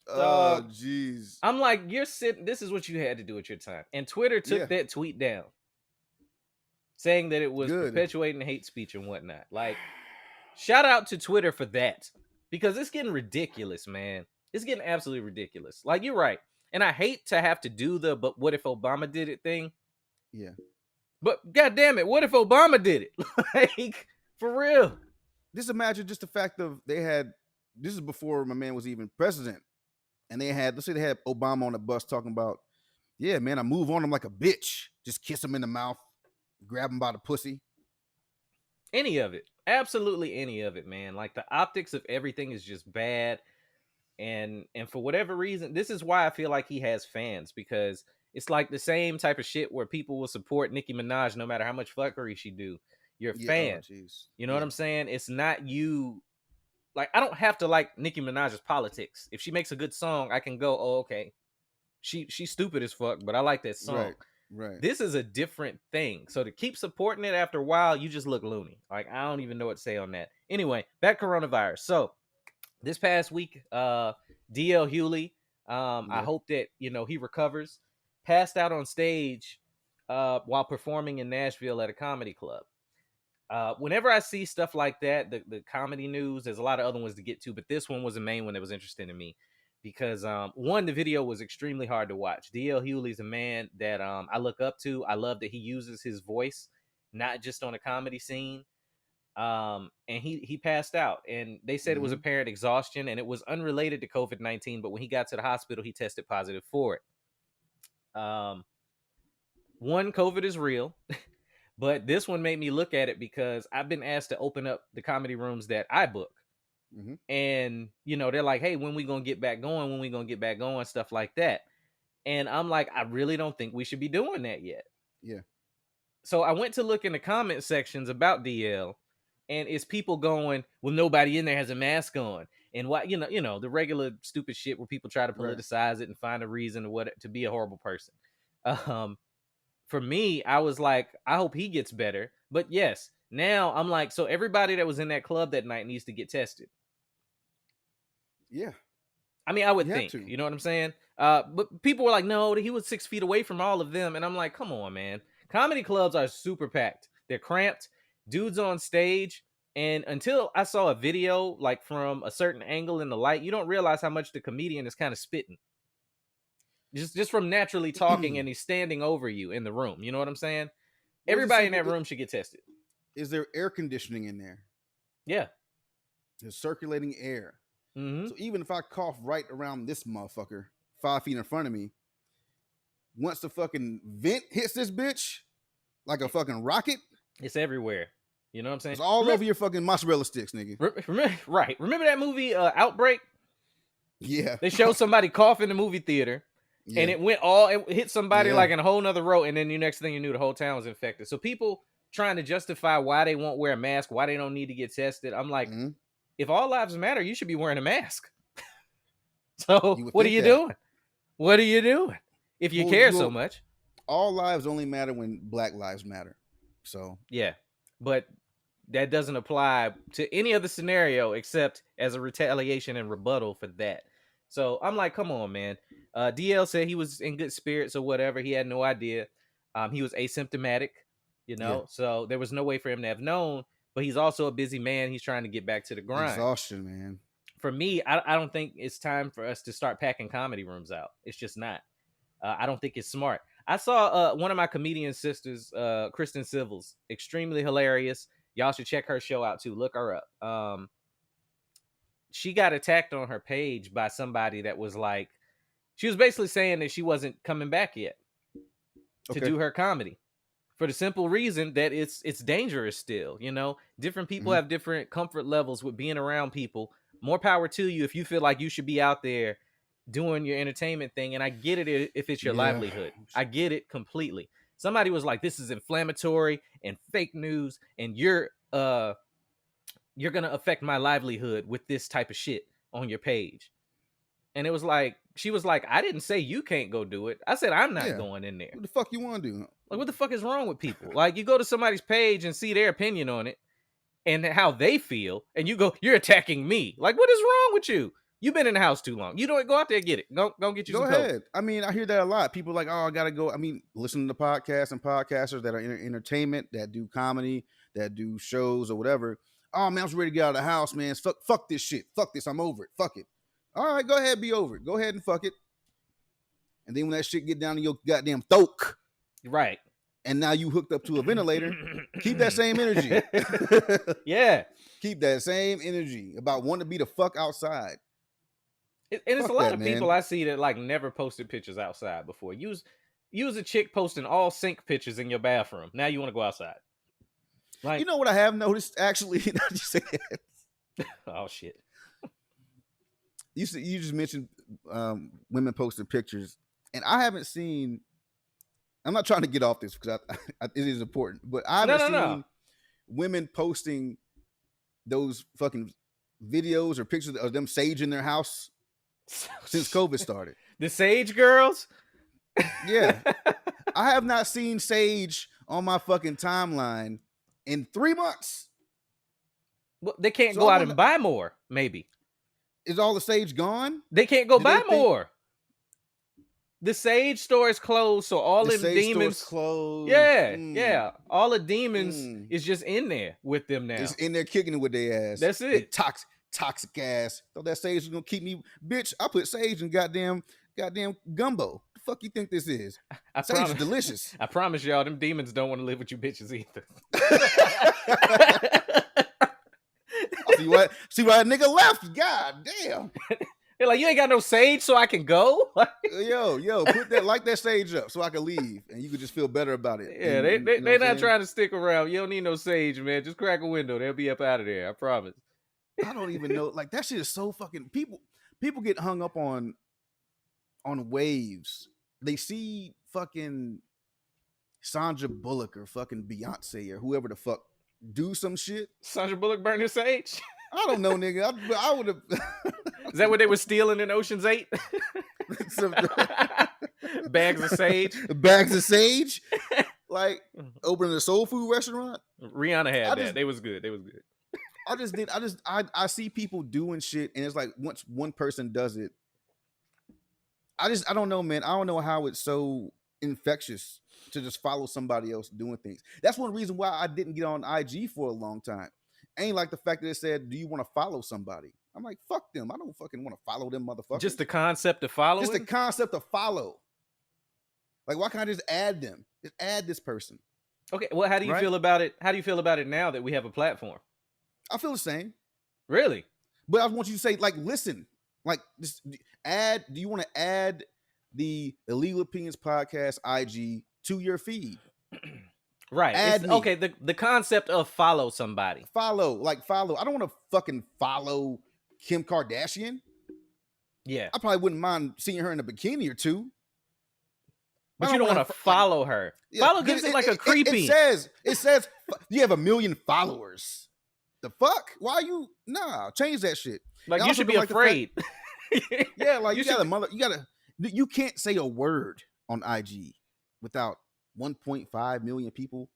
Oh, jeez. I'm like, you're sitting. This is what you had to do at your time. And Twitter took Yeah. that tweet down, saying that it was Good. perpetuating hate speech and whatnot. Like, shout out to Twitter for that, because it's getting ridiculous, man. It's getting absolutely ridiculous. Like, you're right. And I hate to have to do the "but what if Obama did it" thing. Yeah. But God damn it, what if Obama did it? Like, for real. Just imagine just the fact of this is before my man was even president. And let's say they had Obama on the bus talking about, yeah, man, I move on him like a bitch. Just kiss him in the mouth, grab him by the pussy. Any of it. Absolutely any of it, man. Like, the optics of everything is just bad. And for whatever reason, this is why I feel like he has fans, because it's like the same type of shit where people will support Nicki Minaj no matter how much fuckery she do. You're a fan. You know what I'm saying? It's not you. Like, I don't have to like Nicki Minaj's politics. If she makes a good song, I can go, oh, okay. She's stupid as fuck, but I like that song. Right. This is a different thing. So to keep supporting it after a while, you just look loony. Like, I don't even know what to say on that. Anyway, back coronavirus. So this past week, DL Hewley, I hope that, he recovers, passed out on stage while performing in Nashville at a comedy club. Whenever I see stuff like that, the comedy news, there's a lot of other ones to get to, but this one was the main one that was interesting to me because, one, the video was extremely hard to watch. DL Hewley's a man that I look up to. I love that he uses his voice, not just on a comedy scene. And he passed out, and they said it was apparent exhaustion, and it was unrelated to COVID-19, but when he got to the hospital, he tested positive for it. One, COVID is real. But this one made me look at it because I've been asked to open up the comedy rooms that I book. And, they're like, hey, when we going to get back going? When we going to get back going? Stuff like that. And I'm like, I really don't think we should be doing that yet. Yeah. So I went to look in the comment sections about DL, and it's people going, well, nobody in there has a mask on. And why, the regular stupid shit where people try to politicize it and find a reason to be a horrible person. For me, I was like, I hope he gets better. But yes, now I'm like, so everybody that was in that club that night needs to get tested. Yeah. I mean, I would think, you know what I'm saying? But people were like, no, he was 6 feet away from all of them. And I'm like, come on, man. Comedy clubs are super packed. They're cramped. Dudes on stage. And until I saw a video, like from a certain angle in the light, you don't realize how much the comedian is kind of spitting. Just from naturally talking, and he's standing over you in the room. You know what I'm saying? Everybody in that room should get tested. Is there air conditioning in there? Yeah. There's circulating air. So even if I cough right around this motherfucker 5 feet in front of me, once the fucking vent hits this bitch like a fucking rocket, it's everywhere. You know what I'm saying? It's all over your fucking mozzarella sticks, nigga. Right. Remember that movie Outbreak? Yeah. They showed somebody cough in the movie theater. Yeah. And it hit somebody like in a whole nother row, and then the next thing you knew, the whole town was infected. So people trying to justify why they won't wear a mask, why they don't need to get tested. I'm like, if all lives matter, you should be wearing a mask. So what are you doing? What are you doing? If you care so much. All lives only matter when Black lives matter. So yeah, but that doesn't apply to any other scenario except as a retaliation and rebuttal for that. So I'm like, come on, man. DL said he was in good spirits or whatever. He had no idea. He was asymptomatic, so there was no way for him to have known. But he's also a busy man. He's trying to get back to the grind. Exhaustion, man. For me, I don't think it's time for us to start packing comedy rooms out. It's just not. I don't think it's smart. I saw one of my comedian sisters, Kristen Civils, extremely hilarious. Y'all should check her show out too. Look her up. She got attacked on her page by somebody that was like, she was basically saying that she wasn't coming back yet to do her comedy for the simple reason that it's dangerous still. Different people have different comfort levels with being around people. More power to you if you feel like you should be out there doing your entertainment thing. And I get it if it's your livelihood. I get it completely. Somebody was like, this is inflammatory and fake news, and you're going to affect my livelihood with this type of shit on your page. And it was like, she was like, I didn't say you can't go do it. I said, I'm not going in there. What the fuck you want to do? Like, what the fuck is wrong with people? Like, you go to somebody's page and see their opinion on it, and how they feel, and you go, you're attacking me. Like, what is wrong with you? You've been in the house too long. You don't go out there and get it. Go get you Go some ahead. coke. I mean, I hear that a lot. People are like, oh, I gotta go. I mean, listen to podcasts and podcasters that are entertainment, that do comedy, that do shows or whatever. Oh man, I'm ready to get out of the house, man. Fuck this shit. Fuck this. I'm over it. Fuck it. All right, go ahead, be over it. Go ahead and fuck it. And then when that shit get down to your goddamn throat, Right. and now you hooked up to a ventilator, keep that same energy. Yeah. Keep that same energy about wanting to be the fuck outside. And it's Fuck a lot that, of man. people I see that like never posted pictures outside before. You was a chick posting all sink pictures in your bathroom. Now you want to go outside. Like, You know what I have noticed actually? oh shit. You just mentioned women posting pictures, and I haven't seen. I'm not trying to get off this because it is important, but I haven't seen women posting those fucking videos or pictures of them saging their house since COVID started. The Sage girls? Yeah. I have not seen sage on my fucking timeline in 3 months. Well, they can't So go I out wanna- and buy more, maybe. Is all the sage gone? They can't go Do they buy think- more. The Sage store is closed, so all The them sage demons store's closed. Yeah, Mm. yeah. All the demons Mm. is just in there with them now. It's in there kicking it with their ass. That's They it. toxic ass. Thought that sage was gonna keep me, bitch. I put sage in goddamn gumbo. The fuck you think this is? I Sage is promise, delicious. I promise y'all, them demons don't want to live with you bitches either. See why that nigga left. God damn. They're like, you ain't got no sage, so I can go. Yo, put that sage up so I can leave and you could just feel better about it. Yeah, And, they you know they're what I'm not saying? trying to stick around. You don't need no sage, man. Just crack a window. They'll be up out of there. I promise. I don't even know. Like that shit is so fucking people get hung up on waves. They see fucking Sandra Bullock or fucking Beyonce or whoever the fuck do some shit. Sandra Bullock burn her sage? I don't know, nigga. I would have Is that what they were stealing in Ocean's 8? Bags of sage? bags of sage. Like opening a soul food restaurant. Rihanna had I that. just- They was good. They was good. I see people doing shit, and it's like once one person does it, I don't know, man. I don't know how it's so infectious to just follow somebody else doing things. That's one reason why I didn't get on IG for a long time. Ain't like the fact that it said, "Do you want to follow somebody?" I'm like, fuck them. I don't fucking want to follow them, motherfuckers. Just the concept of following? Just the concept of follow. Like, why can't I just add them? Just add this person. Okay, well, how do you Right? feel about it? How do you feel about it now that we have a platform? I feel the same. Really? But I want you to say, like, listen, like, just add. Do you want to add the Illegal Opinions Podcast IG to your feed? Right. Add It's- me. okay, the concept of follow somebody. Follow. I don't want to fucking follow Kim Kardashian. Yeah. I probably wouldn't mind seeing her in a bikini or two. But I you don't wanna want to follow her. Yeah, Follow 'cause gives it like a creepy. It says you have 1 million followers. The fuck? Why you? Nah, change that shit. Like I you also should be don't like the fact- afraid. Yeah, like You you can't say a word on IG without 1.5 million people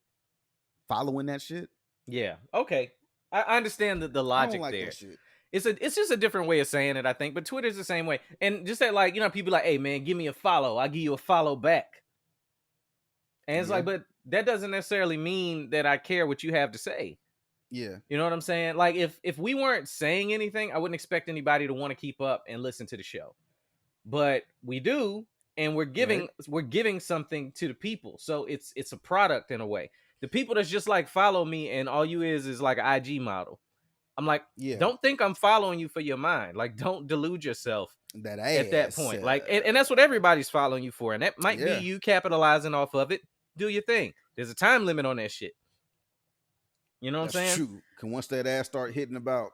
following that shit. Yeah. Okay. I understand the I logic don't like there. that shit. It's just a different way of saying it, I think. But Twitter's the same way. And just that, like, you know, people like, hey man, give me a follow. I'll give you a follow back. And it's Yeah. like, but that doesn't necessarily mean that I care what you have to say. Yeah, You know what I'm saying? Like if we weren't saying anything, I wouldn't expect anybody to want to keep up and listen to the show. But we do, and we're giving something to the people. So it's a product in a way. The people that's just like follow me and all you is like an IG model. I'm like, yeah. don't think I'm following you for your mind. Like, don't delude yourself that at that ass, point. Like, and that's what everybody's following you for. And that might Yeah. be you capitalizing off of it. Do your thing. There's a time limit on that shit. You know what I'm that's saying? true. Cause once that ass start hitting about,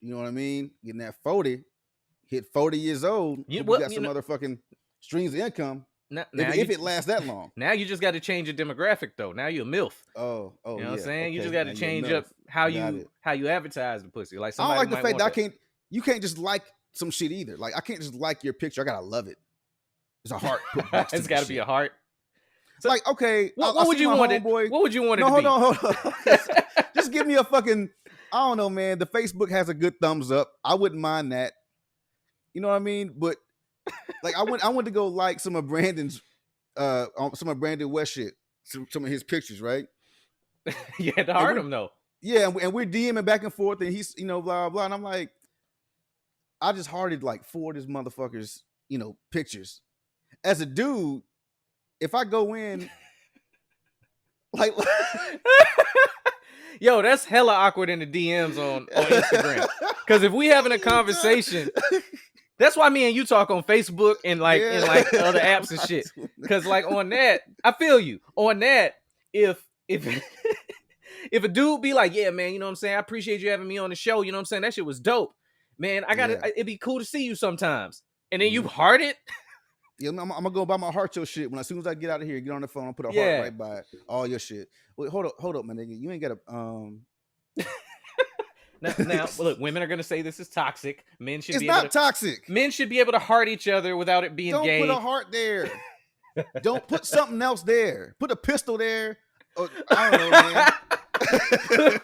you know what I mean, getting that 40, hit 40 years old, You- you well, got you some know- motherfucking streams of income. Now If it lasts that long. now you just got to change your demographic though. Now you're a MILF. Oh, You know yeah. what I'm saying? You okay, just got now to you're change MILF. up how Got you it. how you advertise the pussy. Like I don't somebody like the might fact want that you can't just like some shit either. Like I can't just like your picture. I gotta love it. There's a heart put next to it's the got to be shit. a heart. Like, okay, What I would see you my want it? homeboy- What would you want it No, to hold be? on, hold on. Just give me a fucking I don't know, man. The Facebook has a good thumbs up. I wouldn't mind that. You know what I mean? But like, I went to go like some of Brandon's, some of Brandon West shit, some of his pictures, right? You had to heart him though. Yeah, and we're DMing back and forth, and he's, blah blah blah, and I'm like, I just hearted like 4 of this motherfuckers, pictures. As a dude, if I go in, like, yo, that's hella awkward in the DMs on Instagram. Because if we having a conversation, that's why me and you talk on Facebook and like in like other apps and shit. Because like on that, I feel you. On that, if if a dude be like, yeah, man, you know what I'm saying? I appreciate you having me on the show. You know what I'm saying? That shit was dope. Man, it'd be cool to see you sometimes. And then you heart it. Yeah, I'm gonna go buy my heart your shit as soon as I get out of here. Get on the phone, I'll put a heart right by it, all your shit. Wait, hold up, my nigga. You ain't got to Now, look, women are gonna say this is toxic. Men should It's be not toxic. Men should be able to heart each other without it being gay. Don't put a heart there. Don't put something else there. Put a pistol there. Or, I don't know, man.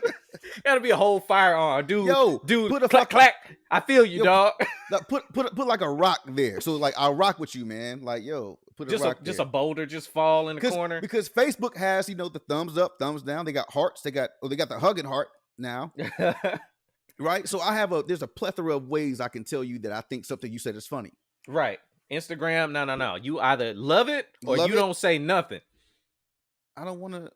Gotta be a whole firearm, dude. Dude, put a clack, clack. I feel you, dog. Put like a rock there. So like I'll rock with you, man. Like, put a rock there. Just a boulder just fall in the corner. Because Facebook has, the thumbs up, thumbs down. They got hearts. They got the hugging heart now. Right? So there's a plethora of ways I can tell you that I think something you said is funny. Right. Instagram, no. You either love it or you don't say nothing. I don't want to.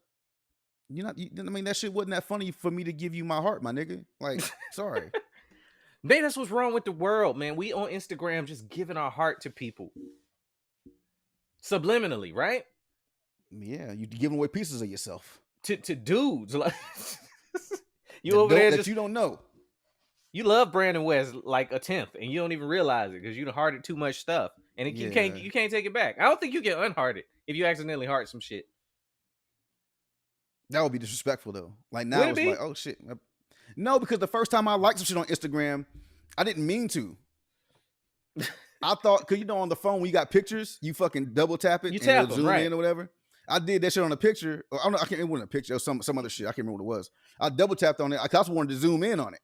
That shit wasn't that funny for me to give you my heart, my nigga. Like, sorry. Man, that's what's wrong with the world, man. We on Instagram just giving our heart to people. Subliminally, right? Yeah, you giving away pieces of yourself. To dudes. Like you over there that you don't know. You love Brandon West like a 10th, and you don't even realize it because you done hearted too much stuff. And you can't take it back. I don't think you can unheart it if you accidentally heart some shit. That would be disrespectful though. Like now it's like, oh shit. No, because the first time I liked some shit on Instagram, I didn't mean to. I thought, cause on the phone when you got pictures, you fucking double tap it, you tap zoom right in or whatever. I did that shit on a picture. Or, I don't know, I can't remember a picture or some other shit. I can't remember what it was. I double tapped on it. I also wanted to zoom in on it.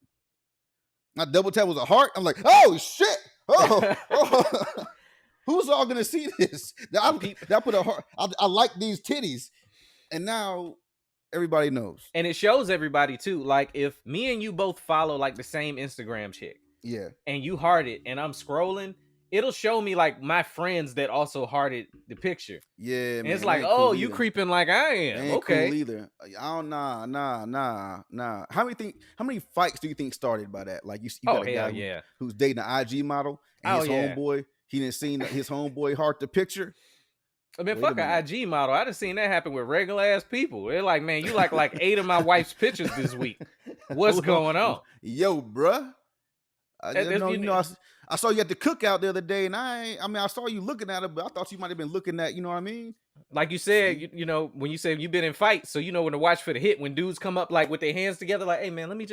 My double tap was a heart. I'm like, oh shit. Oh. Who's all gonna see this? I put a heart. I like these titties, and now everybody knows. And it shows everybody too. Like if me and you both follow like the same Instagram chick. Yeah. And you heart it and I'm scrolling, it'll show me like my friends that also hearted the picture. Yeah, and man. it's like, oh, you creeping like I am. Ain't okay. Cool either. I don't nah. How many fights do you think started by that? Like you got a guy who's dating an IG model and his homeboy, he didn't see his homeboy heart the picture. I mean, fuck an IG model. I done seen that happen with regular ass people. They're like, man, you like 8 of my wife's pictures this week. What's going on? Yo, bruh. I saw you at the cookout the other day, and I saw you looking at it, but I thought you might have been looking at, you know what I mean? Like you said, when you say you've been in fights, so you know when to watch for the hit, when dudes come up like with their hands together, like, hey man, let me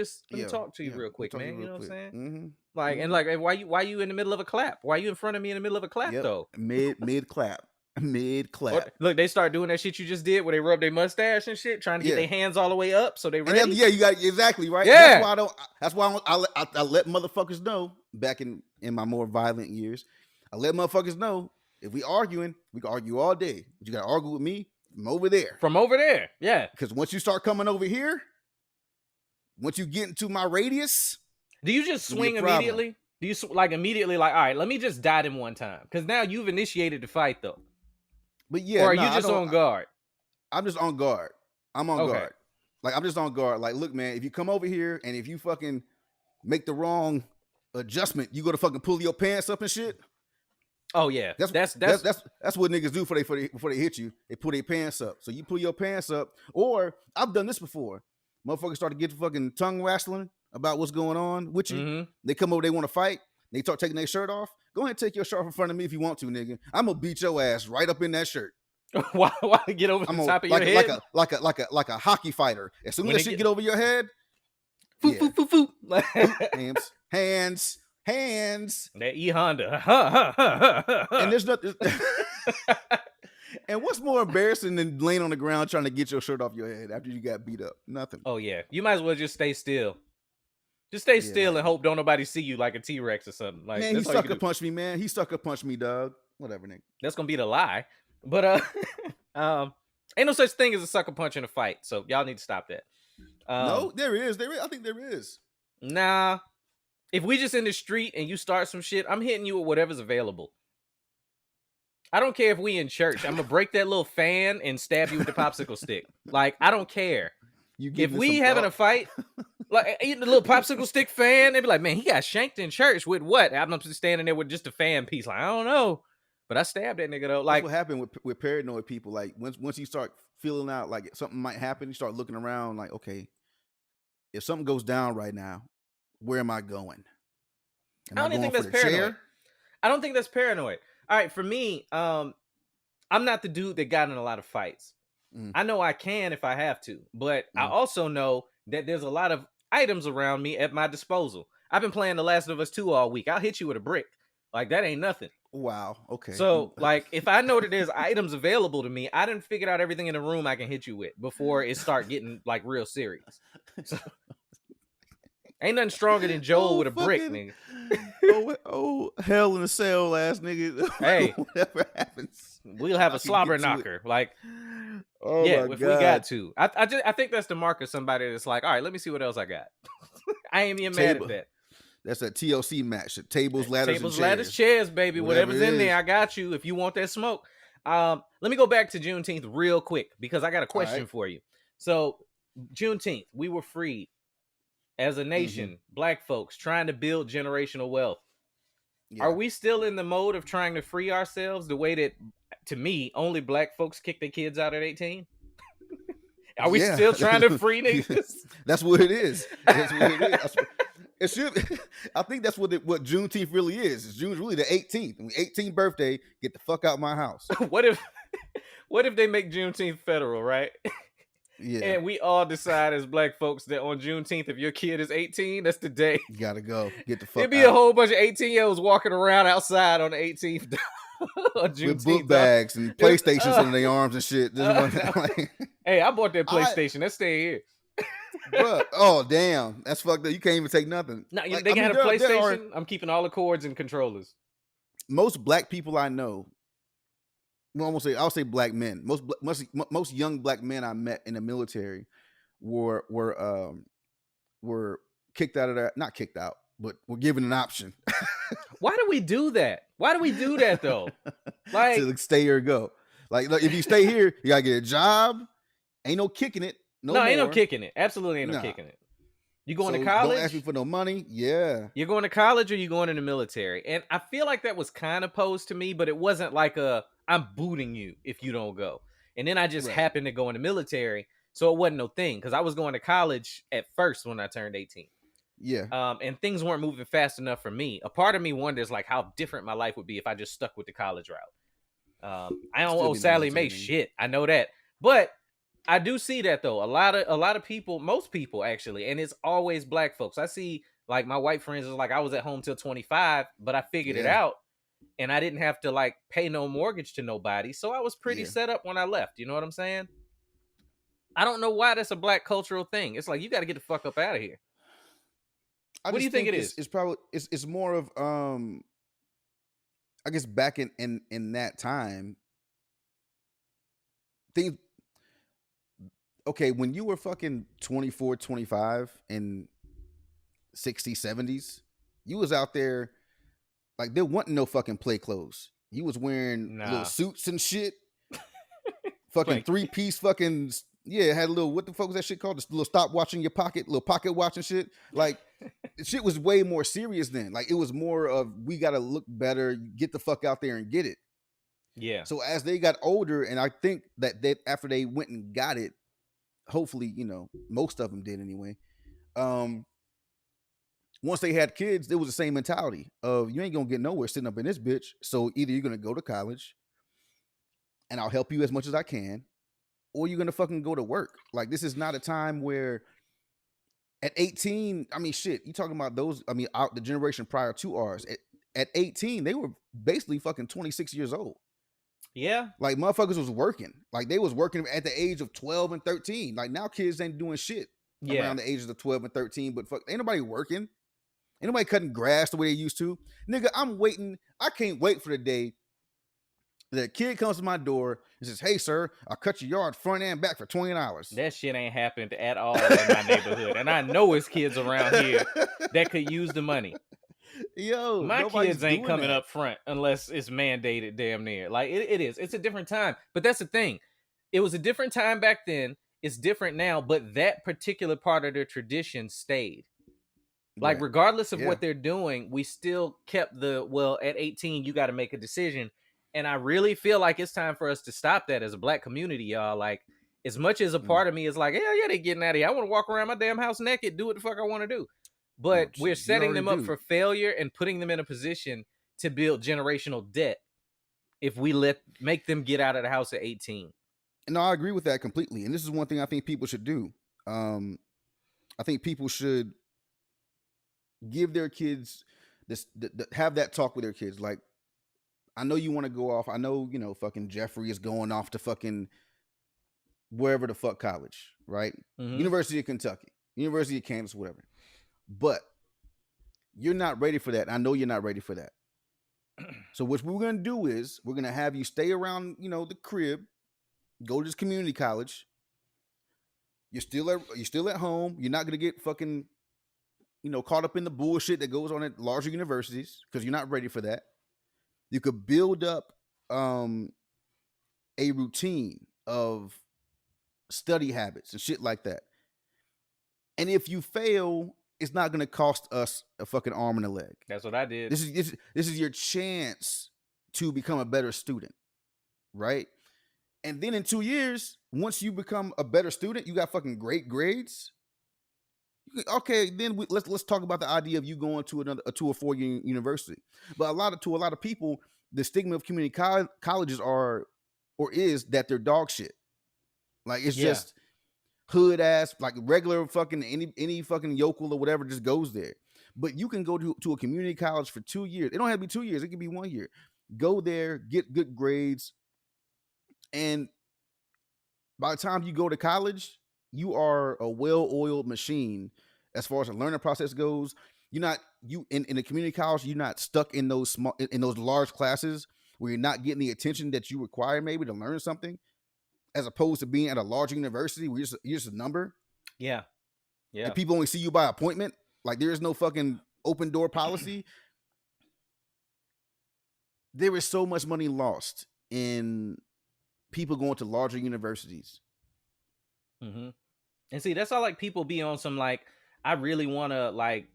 talk to you real quick, man. You know what I'm saying? Mm-hmm. Like, and like, why you in the middle of a clap? Why you in front of me in the middle of a clap though? Mid clap. Mid clap. Look, they start doing that shit you just did where they rub their mustache and shit, trying to get their hands all the way up so they ready. You got exactly right. Yeah. That's why I let motherfuckers know back in my more violent years. I let motherfuckers know if we arguing, we can argue all day. But you gotta argue with me from over there. From over there, yeah. Because once you start coming over here, once you get into my radius, do you just swing immediately? Do you immediately all right, let me just dot him one time? Because now you've initiated the fight though. But yeah, or are you just on guard? I'm just on guard. I'm on guard. Like I'm just on guard. Like, look, man, if you come over here and if you fucking make the wrong adjustment, you go to fucking pull your pants up and shit. Oh yeah, that's what niggas do before they hit you. They pull their pants up. So you pull your pants up. Or I've done this before. Motherfuckers start to get fucking tongue wrestling about what's going on with you. Mm-hmm. They come over, they want to fight. They start taking their shirt off. Go ahead and take your shirt off in front of me if you want to, nigga. I'm gonna beat your ass right up in that shirt. Why get over the top of your head? Like a hockey fighter. As soon as that shit get over your head, foop. Hands. That E Honda. And there's nothing. And what's more embarrassing than laying on the ground trying to get your shirt off your head after you got beat up? Nothing. Oh yeah, you might as well just stay still. Just stay Yeah, still like, and hope don't nobody see you like a T-Rex or something. Like man, he that's all you can sucker do. punched me, man. He sucker punched me, dog. Whatever, nigga. That's gonna be the lie. But ain't no such thing as a sucker punch in a fight. So y'all need to stop that. No, there is. There is. I think there is. Nah. If we just in the street and you start some shit, I'm hitting you with whatever's available. I don't care if we in church. I'm gonna break that little fan and stab you with the popsicle stick. Like, I don't care. You If give we having a fight, like eating a little popsicle stick fan, they be like, man, he got shanked in church with what? I'm just standing there with just a fan piece. Like, I don't know. But I stabbed that nigga though. That's Like, what happened with paranoid people. Like once you start feeling out like something might happen, you start looking around like, okay, if something goes down right now, where am I going? I don't even think that's paranoid. I don't think that's paranoid. All right, for me, I'm not the dude that got in a lot of fights. I know I can if I have to, but I also know that there's a lot of items around me at my disposal. I've been playing The Last of Us 2 all week. I'll hit you with a brick. Like, that ain't nothing. Wow. Okay. So, like, if I know that there's items available to me, I done figured out everything in the room I can hit you with before it start getting, like, real serious. So, ain't nothing stronger than Joel with a brick, nigga. Hell in a cell, ass nigga. Hey. Whatever happens, We'll have a slobber knocker. Like, yeah, if we got to. I think that's the mark of somebody that's like, all right, let me see what else I got. I ain't even mad at that. That's a TLC match. Tables, ladders, ladders, chairs, baby. Whatever's in there, I got you. If you want that smoke. Let me go back to Juneteenth real quick because I got a question for you. So, Juneteenth, we were freed as a nation, black folks trying to build generational wealth. Yeah. Are we still in the mode of trying to free ourselves the way that, to me, only black folks kick their kids out at 18? Are we still trying to free niggas? That's what it is. That's what it is. It should. I think that's what Juneteenth really is. June's really the 18th. 18th birthday. Get the fuck out my house. What if they make Juneteenth federal, right? Yeah. And we all decide as black folks that on Juneteenth, if your kid is 18, that's the day. You gotta go. Get the fuck There'd be a whole bunch of 18-year-olds walking around outside on the 18th. On Juneteenth, with book bags and PlayStations under their arms and shit. Hey, I bought that PlayStation. Let's stay here. Bruh, oh, damn. That's fucked up. You can't even take nothing. No, they got a PlayStation. I'm keeping all the cords and controllers. Most black people I know, well, I'll say black men. Most young black men I met in the military were kicked out of that. Not kicked out, but were given an option. Why do we do that? Why do we do that though? Like, to stay or go. Like if you stay here, you gotta get a job. Ain't no kicking it. No, ain't no kicking it. Absolutely ain't no kicking it. You going to college? Don't ask me for no money. Yeah. You're going to college or you going in the military? And I feel like that was kind of posed to me, but it wasn't like I'm booting you if you don't go. And then I just happened to go in the military, so it wasn't no thing because I was going to college at first when I turned 18. Yeah. And things weren't moving fast enough for me. A part of me wonders like how different my life would be if I just stuck with the college route. I don't owe Sally Mae shit. I know that, but I do see that though. A lot of people, most people actually, and it's always black folks. I see like my white friends is like I was at home till 25, but I figured it out, and I didn't have to like pay no mortgage to nobody, so I was pretty set up when I left. You know what I'm saying? I don't know why that's a black cultural thing. It's like you got to get the fuck up out of here. What do you think it is? It's probably it's more of I guess back in that time things. Okay, when you were fucking 24, 25 in 60s, 70s, you was out there like there wasn't no fucking play clothes. You was wearing little suits and shit. Fucking 3-piece fucking had a little, what the fuck was that shit called? This little stopwatch in your pocket, little pocket watch and shit. Like shit was way more serious then. Like it was more of we gotta look better, get the fuck out there and get it. Yeah. So as they got older, and I think that after they went and got it, hopefully, most of them did anyway. Once they had kids, there was the same mentality of you ain't gonna get nowhere sitting up in this bitch. So either you're gonna go to college and I'll help you as much as I can, or you're gonna fucking go to work. Like this is not a time where at 18, I mean shit, you talking about those, I mean the generation prior to ours, at 18, they were basically fucking 26 years old. Yeah. Like motherfuckers was working. Like they was working at the age of 12 and 13. Like now kids ain't doing shit. Yeah. around the ages of 12 and 13, but fuck, ain't nobody working. Ain't nobody cutting grass the way they used to. Nigga, I'm waiting. I can't wait for the day that a kid comes to my door and says, "Hey, sir, I'll cut your yard front and back for $20." That shit ain't happened at all in my neighborhood. And I know it's kids around here that could use the money. Yo, My nobody's kids ain't doing coming that. up front unless it's mandated damn near. Like it is. It's a different time. But that's the thing. It was a different time back then. It's different now, but that particular part of the tradition stayed. Like, Right. regardless of Yeah. what they're doing, we still kept at 18, you got to make a decision. And I really feel like it's time for us to stop that as a black community, y'all. Like, as much as a part of me is like, hell yeah, they getting out of here. I want to walk around my damn house naked, do what the fuck I want to do. But No, we're you setting them already up do. for failure and putting them in a position to build generational debt if we make them get out of the house at 18. No, I agree with that completely. And this is one thing I think people should do. I think people should give their kids this, have that talk with their kids. Like, I know you want to go off. I know, fucking Jeffrey is going off to fucking wherever the fuck college, right? Mhm. University of Kentucky, University of Kansas, whatever. But you're not ready for that. I know you're not ready for that. So what we're gonna do is we're gonna have you stay around, the crib, go to this community college. You're still at home. You're not gonna get fucking, caught up in the bullshit that goes on at larger universities because you're not ready for that. You could build up a routine of study habits and shit like that. And if you fail, it's not going to cost us a fucking arm and a leg. That's what I did. This is your chance to become a better student, right? And then in 2 years, once you become a better student, you got fucking great grades. Okay, then let's talk about the idea of you going to a 2 or 4 year university. But to a lot of people, the stigma of community colleges is that they're dog shit. Like, it's just hood ass, like regular fucking any fucking yokel or whatever just goes there. But you can go to a community college for 2 years. It don't have to be 2 years. It could be 1 year. Go there, get good grades, and by the time you go to college, you are a well-oiled machine as far as the learning process goes. You're not in a community college. You're not stuck in those large classes where you're not getting the attention that you require maybe to learn something, as opposed to being at a larger university where you're just a number. Yeah. And people only see you by appointment. Like, there is no fucking open door policy. There is so much money lost in people going to larger universities. Mm-hmm. And see, that's all like people be on some like, I really want to like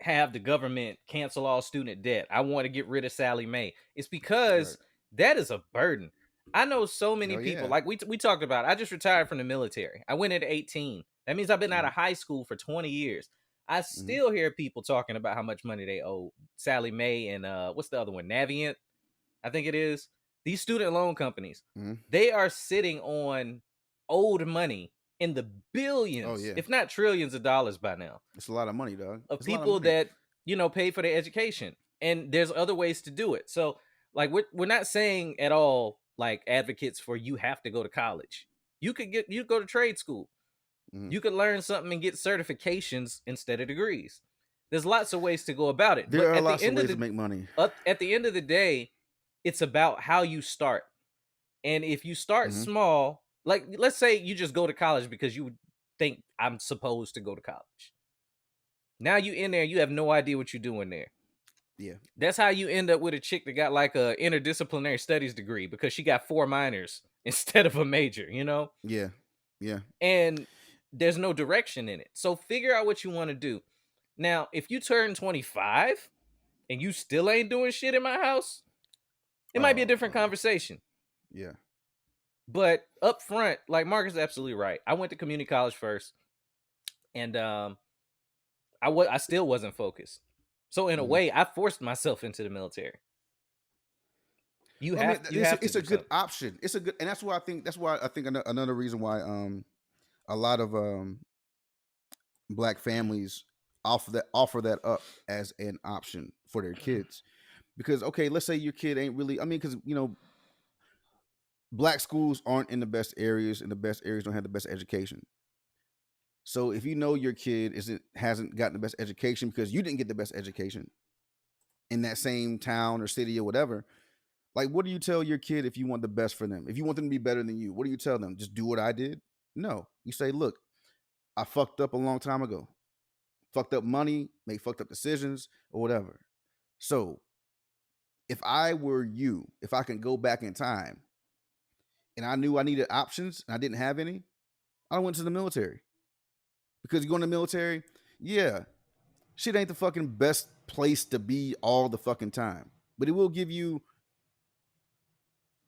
have the government cancel all student debt. I want to get rid of Sally Mae. It's because that is a burden. I know so many people, like we talked about, I just retired from the military. I went at 18. That means I've been out of high school for 20 years. I still hear people talking about how much money they owe Sally Mae and what's the other one? Navient, I think it is. These student loan companies, they are sitting on old money in the billions, if not trillions of dollars by now. It's a lot of money, dog. Of people that, pay for their education. And there's other ways to do it. So, like, we're not saying at all, like, advocates for you have to go to college. You go to trade school. You could learn something and get certifications instead of degrees. There's lots of ways to go about it. There are lots of ways to make money. At the end of the day, it's about how you start. And if you start small, like, let's say you just go to college because you think I'm supposed to go to college. Now you in there, you have no idea what you're doing there. Yeah. That's how you end up with a chick that got like a interdisciplinary studies degree because she got 4 minors instead of a major, Yeah. Yeah. And there's no direction in it. So figure out what you want to do. Now, if you turn 25 and you still ain't doing shit in my house, it might be a different conversation. Yeah. But up front, like Mark is absolutely right. I went to community college first, and I still wasn't focused. So in a way, I forced myself into the military. It's a good option. It's a good, and that's why I think another reason why a lot of black families offer that up as an option for their kids. Because, okay, let's say your kid ain't really, because black schools aren't in the best areas, and the best areas don't have the best education. So if you know your kid hasn't gotten the best education because you didn't get the best education in that same town or city or whatever, like, what do you tell your kid if you want the best for them? If you want them to be better than you, what do you tell them? Just do what I did? No. You say, look, I fucked up a long time ago. Fucked up money, made fucked up decisions or whatever. So if I were you, if I can go back in time and I knew I needed options and I didn't have any, I went to the military. Because you go in the military, yeah, shit ain't the fucking best place to be all the fucking time. But it will give you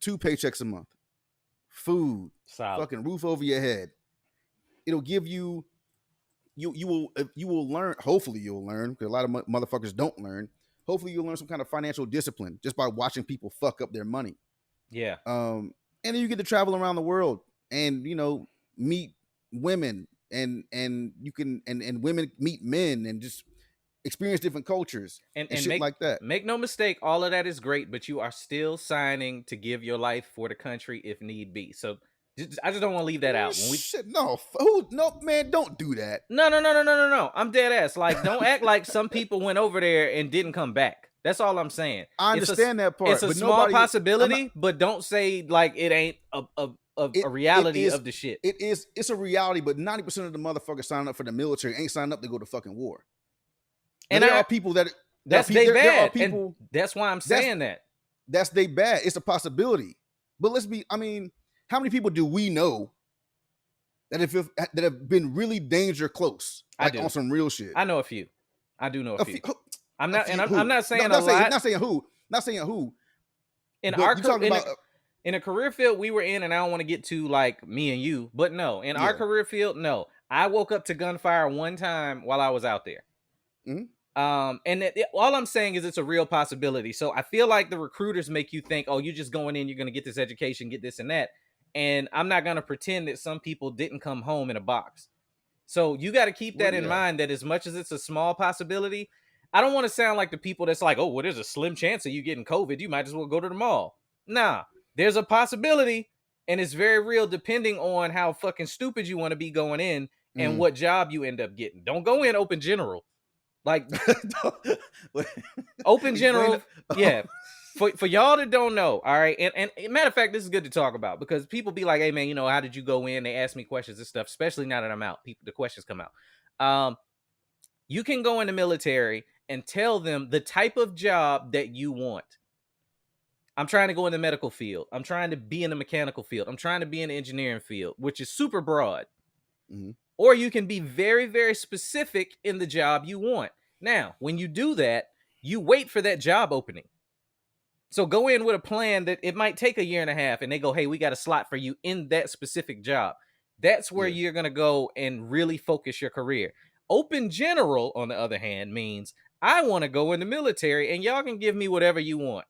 2 paychecks a month, food, Solid. fucking roof over your head. It'll give you you will learn. Hopefully you'll learn, because a lot of motherfuckers don't learn. Hopefully you'll learn some kind of financial discipline just by watching people fuck up their money. Yeah. And then you get to travel around the world and meet women and you can and women meet men and just experience different cultures and shit like that. Make no mistake, all of that is great, but you are still signing to give your life for the country if need be. So I just don't want to leave that out. Shit, no, man, don't do that. No. I'm dead ass. Like, don't act like some people went over there and didn't come back. That's all I'm saying. I understand that part. It's a small possibility, but don't say like it ain't a reality of the shit. It's a reality, but 90% of the motherfuckers signing up for the military ain't signing up to go to fucking war. And there are people that that's they bad. There are people, and that's why I'm saying that's they bad. It's a possibility, but how many people do we know that have been really danger close, like on some real shit? I know a few. I do know a few. I'm not saying Not saying who. In a career field we were in, and I don't want to get to like me and you, but no, in our career field, no. I woke up to gunfire one time while I was out there. Mm-hmm. All I'm saying is it's a real possibility. So I feel like the recruiters make you think, oh, you're just going in, you're going to get this education, get this and that. And I'm not going to pretend that some people didn't come home in a box. So you got to keep that in mind, that as much as it's a small possibility, I don't want to sound like the people that's like, oh, well, there's a slim chance of you getting COVID. You might as well go to the mall. Nah, there's a possibility, and it's very real depending on how fucking stupid you want to be going in and what job you end up getting. Don't go in open general. Like, open general, yeah. For y'all that don't know, all right, and matter of fact, this is good to talk about, because people be like, hey man, how did you go in? They ask me questions and stuff, especially now that I'm out. The questions come out. You can go in the military and tell them the type of job that you want. I'm trying to go in the medical field. I'm trying to be in the mechanical field. I'm trying to be in the engineering field, which is super broad. Mm-hmm. Or you can be very, very specific in the job you want. Now, when you do that, you wait for that job opening. So go in with a plan that it might take a year and a half, and they go, hey, we got a slot for you in that specific job. That's where you're going to go and really focus your career. Open general, on the other hand, means I want to go in the military and y'all can give me whatever you want.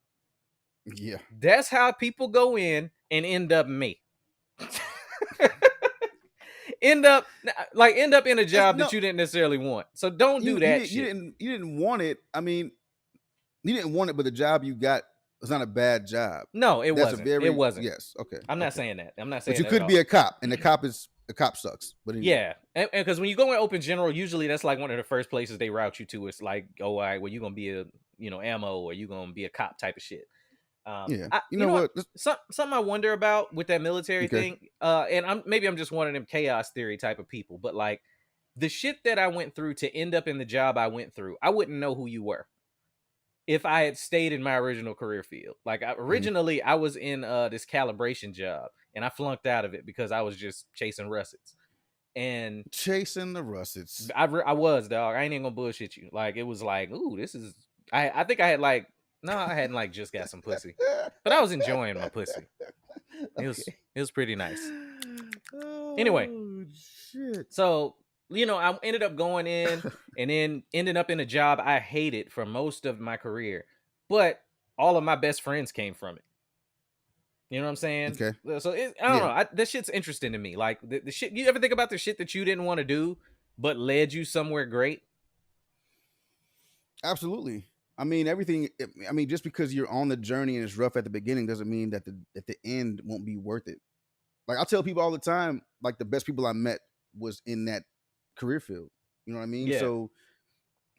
Yeah. That's how people go in and end up me. end up in a job that you didn't necessarily want. So don't do that shit. You didn't want it. I mean, you didn't want it, but the job you got was not a bad job. No, it wasn't. It wasn't. Yes. Okay. I'm not saying that. I'm not saying that. But you could be a cop, and the cop sucks. But anyway. Yeah, and because when you go in open general, usually that's like one of the first places they route you to. It's like, oh, all right, well, you're gonna be a ammo, or you're gonna be a cop type of shit. You know what? Something I wonder about with that military thing, and I'm just one of them chaos theory type of people, but like the shit that I went through to end up in the job I went through, I wouldn't know who you were if I had stayed in my original career field. Like originally I was in this calibration job, and I flunked out of it because I was just chasing russets. And chasing the russets. I was, dog. I ain't even gonna bullshit you. Like, it was like, ooh, this is. I think I had like. No, I hadn't like just got some pussy, but I was enjoying my pussy. It was pretty nice. Anyway, shit. So I ended up going in and then ended up in a job I hated for most of my career, but all of my best friends came from it. You know what I'm saying? Okay. So I don't know. This shit's interesting to me. Like the shit. You ever think about the shit that you didn't want to do, but led you somewhere great? Absolutely. I mean, just because you're on the journey and it's rough at the beginning doesn't mean that the end won't be worth it. Like, I tell people all the time, like, the best people I met was in that career field. You know what I mean? Yeah. So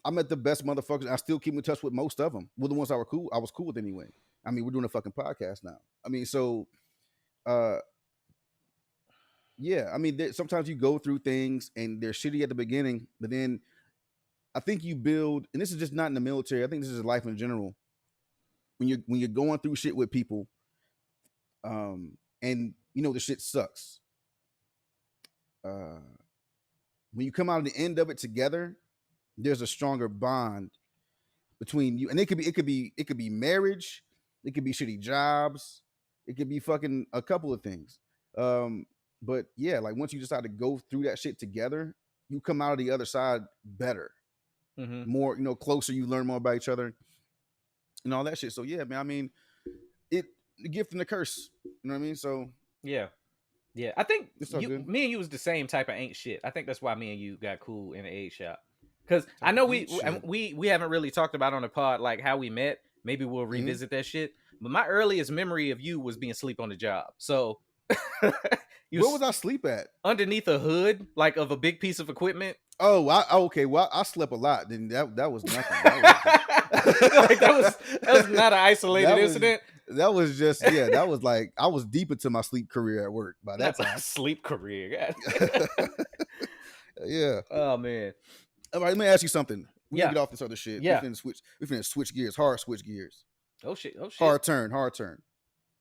I met the best motherfuckers. I still keep in touch with most of them. Well, the ones I was cool with anyway. I mean, we're doing a fucking podcast now. I mean, so yeah, I mean, sometimes you go through things and they're shitty at the beginning, but then I think you build, and this is just not in the military. I think this is life in general. When you're going through shit with people, and you know the shit sucks. When you come out of the end of it together, there's a stronger bond between you, and it could be marriage, it could be shitty jobs, it could be fucking a couple of things. But yeah, like once you decide to go through that shit together, you come out of the other side better, more, you know, closer. You learn more about each other and all that shit. So yeah, man. I mean, the gift and the curse. You know what I mean? So yeah. I think good. me and you was the same type of ain't shit. I think that's why me and you got cool in the aid shop. Because I know we haven't really talked about on the pod like how we met. Maybe we'll revisit that shit. But my earliest memory of you was being asleep on the job. So where was I asleep at? Underneath a hood, like of a big piece of equipment. Oh, okay. Well, I slept a lot. Then that was nothing. That was not an isolated incident. That was just that was like I was deep into my sleep career at work by that time. Sleep career. Yeah. Oh man. All right, let me ask you something. We can get off this other shit. Yeah. We finna switch gears. Hard switch gears. Oh shit. Hard turn.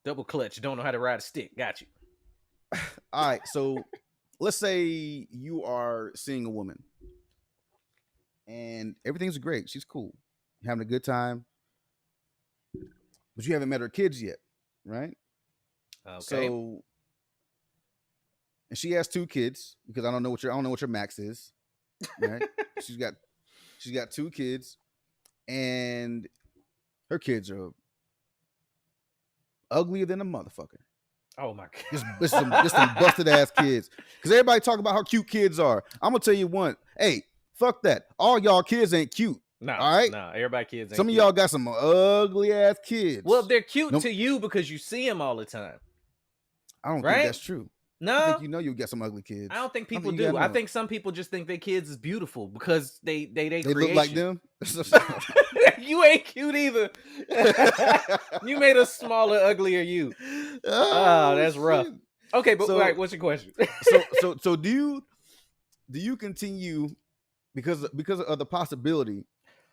Double clutch. Don't know how to ride a stick. Got you. All right. So let's say you are seeing a woman and everything's great. She's cool. You're having a good time. But you haven't met her kids yet, right? Okay. So, and she has 2 kids because I don't know what your max is, right? she's got 2 kids, and her kids are uglier than a motherfucker. Oh my god! Just some busted ass kids. Because everybody talk about how cute kids are. I'm gonna tell you one. Hey, fuck that. All y'all kids ain't cute. Nah, all right. Nah, everybody kids ain't Some cute. of y'all got some ugly ass kids. Well, they're cute to you because you see them all the time. I don't think that's true. No, I think you know you get some ugly kids. I don't think people do. I think some people just think their kids is beautiful because they look like them. You ain't cute either. You made a smaller, uglier you. Oh, that's rough. Okay, but right, what's your question? so do you continue because of the possibility